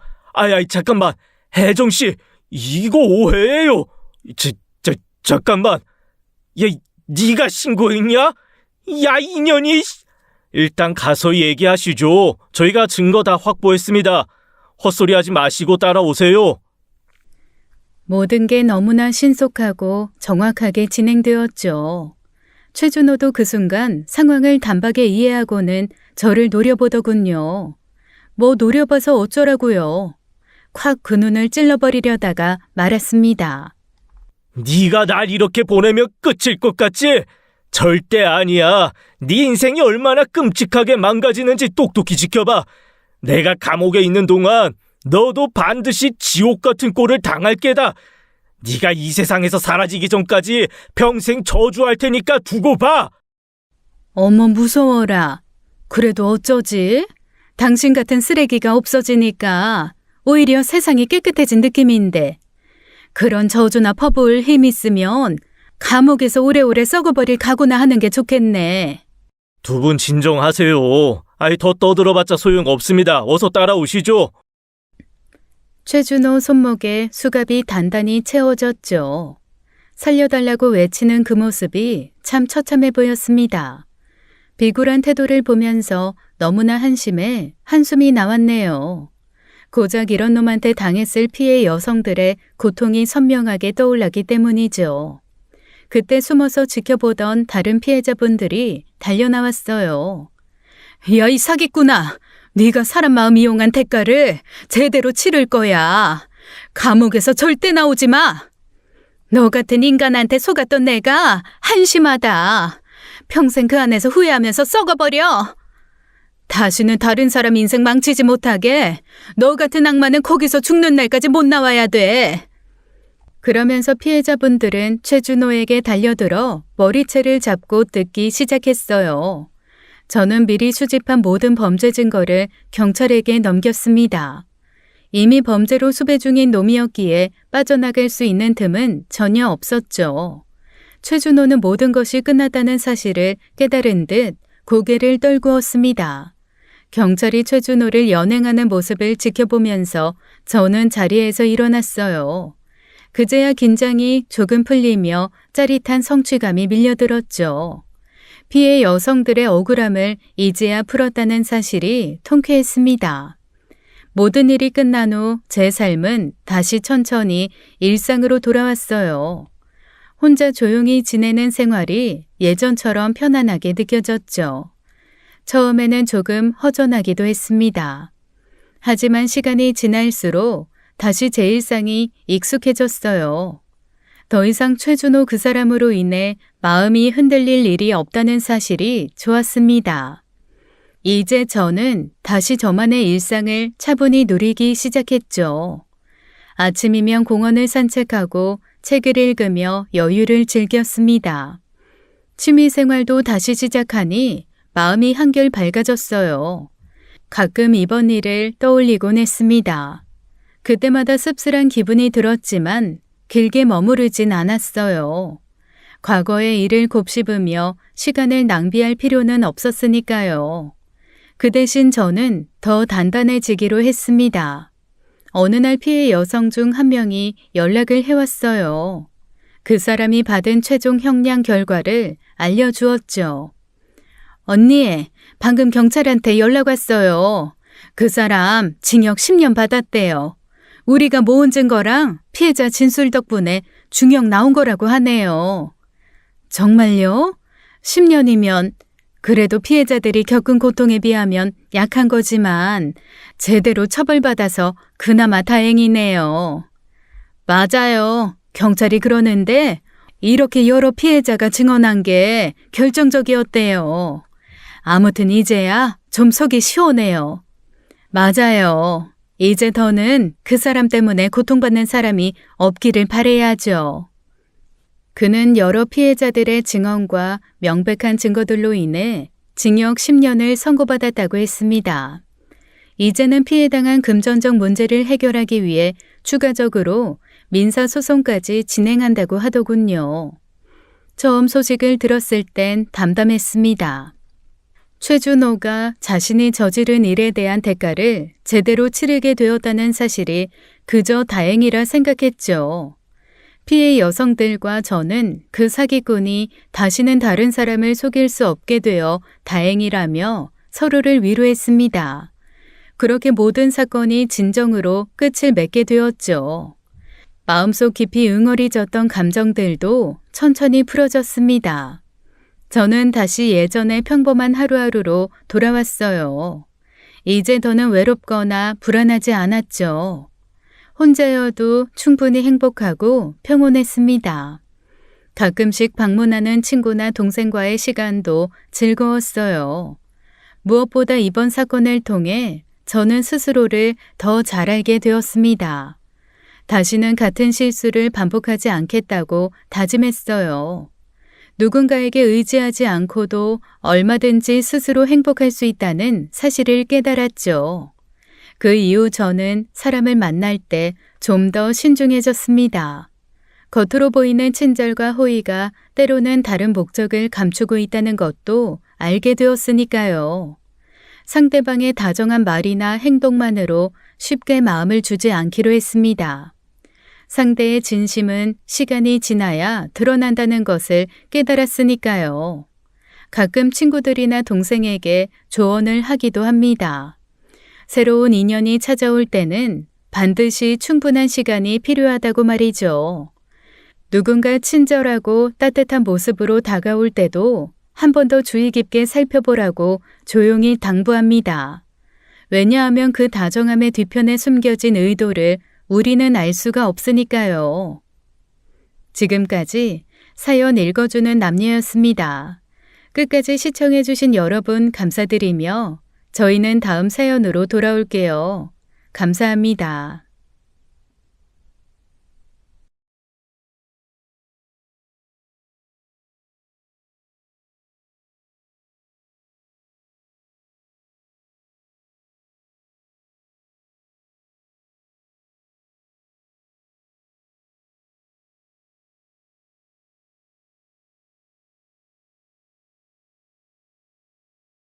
잠깐만. 혜정 씨, 이거 오해예요. 잠깐만. 야, 네가 신고했냐? 야, 이년이. 일단 가서 얘기하시죠. 저희가 증거 다 확보했습니다. 헛소리하지 마시고 따라오세요. 모든 게 너무나 신속하고 정확하게 진행되었죠. 최준호도 그 순간 상황을 단박에 이해하고는 저를 노려보더군요. 뭐 노려봐서 어쩌라고요. 콱 그 눈을 찔러버리려다가 말았습니다. 네가 날 이렇게 보내면 끝일 것 같지? 절대 아니야. 네 인생이 얼마나 끔찍하게 망가지는지 똑똑히 지켜봐. 내가 감옥에 있는 동안 너도 반드시 지옥 같은 꼴을 당할 게다. 네가 이 세상에서 사라지기 전까지 평생 저주할 테니까 두고 봐. 어머, 무서워라. 그래도 어쩌지? 당신 같은 쓰레기가 없어지니까 오히려 세상이 깨끗해진 느낌인데. 그런 저주나 퍼부을 힘 있으면 감옥에서 오래오래 썩어버릴 각오나 하는 게 좋겠네. 두 분 진정하세요. 더 떠들어봤자 소용없습니다. 어서 따라오시죠. 최준호 손목에 수갑이 단단히 채워졌죠. 살려달라고 외치는 그 모습이 참 처참해 보였습니다. 비굴한 태도를 보면서 너무나 한심해 한숨이 나왔네요. 고작 이런 놈한테 당했을 피해 여성들의 고통이 선명하게 떠올랐기 때문이죠. 그때 숨어서 지켜보던 다른 피해자분들이 달려나왔어요. 야, 이 사기꾼아! 네가 사람 마음 이용한 대가를 제대로 치를 거야. 감옥에서 절대 나오지 마! 너 같은 인간한테 속았던 내가 한심하다. 평생 그 안에서 후회하면서 썩어버려. 다시는 다른 사람 인생 망치지 못하게 너 같은 악마는 거기서 죽는 날까지 못 나와야 돼. 그러면서 피해자분들은 최준호에게 달려들어 머리채를 잡고 뜯기 시작했어요. 저는 미리 수집한 모든 범죄 증거를 경찰에게 넘겼습니다. 이미 범죄로 수배 중인 놈이었기에 빠져나갈 수 있는 틈은 전혀 없었죠. 최준호는 모든 것이 끝났다는 사실을 깨달은 듯 고개를 떨구었습니다. 경찰이 최준호를 연행하는 모습을 지켜보면서 저는 자리에서 일어났어요. 그제야 긴장이 조금 풀리며 짜릿한 성취감이 밀려들었죠. 피해 여성들의 억울함을 이제야 풀었다는 사실이 통쾌했습니다. 모든 일이 끝난 후 제 삶은 다시 천천히 일상으로 돌아왔어요. 혼자 조용히 지내는 생활이 예전처럼 편안하게 느껴졌죠. 처음에는 조금 허전하기도 했습니다. 하지만 시간이 지날수록 다시 제 일상이 익숙해졌어요. 더 이상 최준호 그 사람으로 인해 마음이 흔들릴 일이 없다는 사실이 좋았습니다. 이제 저는 다시 저만의 일상을 차분히 누리기 시작했죠. 아침이면 공원을 산책하고 책을 읽으며 여유를 즐겼습니다. 취미생활도 다시 시작하니 마음이 한결 밝아졌어요. 가끔 이번 일을 떠올리곤 했습니다. 그때마다 씁쓸한 기분이 들었지만 길게 머무르진 않았어요. 과거의 일을 곱씹으며 시간을 낭비할 필요는 없었으니까요. 그 대신 저는 더 단단해지기로 했습니다. 어느 날 피해 여성 중 한 명이 연락을 해왔어요. 그 사람이 받은 최종 형량 결과를 알려주었죠. 언니, 방금 경찰한테 연락 왔어요. 그 사람 징역 10년 받았대요. 우리가 모은 증거랑 피해자 진술 덕분에 중형 나온 거라고 하네요. 정말요? 10년이면 그래도 피해자들이 겪은 고통에 비하면 약한 거지만 제대로 처벌받아서 그나마 다행이네요. 맞아요. 경찰이 그러는데 이렇게 여러 피해자가 증언한 게 결정적이었대요. 아무튼 이제야 좀 속이 시원해요. 맞아요. 이제 더는 그 사람 때문에 고통받는 사람이 없기를 바라야죠. 그는 여러 피해자들의 증언과 명백한 증거들로 인해 징역 10년을 선고받았다고 했습니다. 이제는 피해당한 금전적 문제를 해결하기 위해 추가적으로 민사소송까지 진행한다고 하더군요. 처음 소식을 들었을 땐 담담했습니다. 최준호가 자신이 저지른 일에 대한 대가를 제대로 치르게 되었다는 사실이 그저 다행이라 생각했죠. 피해 여성들과 저는 그 사기꾼이 다시는 다른 사람을 속일 수 없게 되어 다행이라며 서로를 위로했습니다. 그렇게 모든 사건이 진정으로 끝을 맺게 되었죠. 마음속 깊이 응어리졌던 감정들도 천천히 풀어졌습니다. 저는 다시 예전의 평범한 하루하루로 돌아왔어요. 이제 더는 외롭거나 불안하지 않았죠. 혼자여도 충분히 행복하고 평온했습니다. 가끔씩 방문하는 친구나 동생과의 시간도 즐거웠어요. 무엇보다 이번 사건을 통해 저는 스스로를 더 잘 알게 되었습니다. 다시는 같은 실수를 반복하지 않겠다고 다짐했어요. 누군가에게 의지하지 않고도 얼마든지 스스로 행복할 수 있다는 사실을 깨달았죠. 그 이후 저는 사람을 만날 때 좀 더 신중해졌습니다. 겉으로 보이는 친절과 호의가 때로는 다른 목적을 감추고 있다는 것도 알게 되었으니까요. 상대방의 다정한 말이나 행동만으로 쉽게 마음을 주지 않기로 했습니다. 상대의 진심은 시간이 지나야 드러난다는 것을 깨달았으니까요. 가끔 친구들이나 동생에게 조언을 하기도 합니다. 새로운 인연이 찾아올 때는 반드시 충분한 시간이 필요하다고 말이죠. 누군가 친절하고 따뜻한 모습으로 다가올 때도 한 번 더 주의 깊게 살펴보라고 조용히 당부합니다. 왜냐하면 그 다정함의 뒤편에 숨겨진 의도를 우리는 알 수가 없으니까요. 지금까지 사연 읽어주는 남녀였습니다. 끝까지 시청해주신 여러분 감사드리며 저희는 다음 사연으로 돌아올게요. 감사합니다.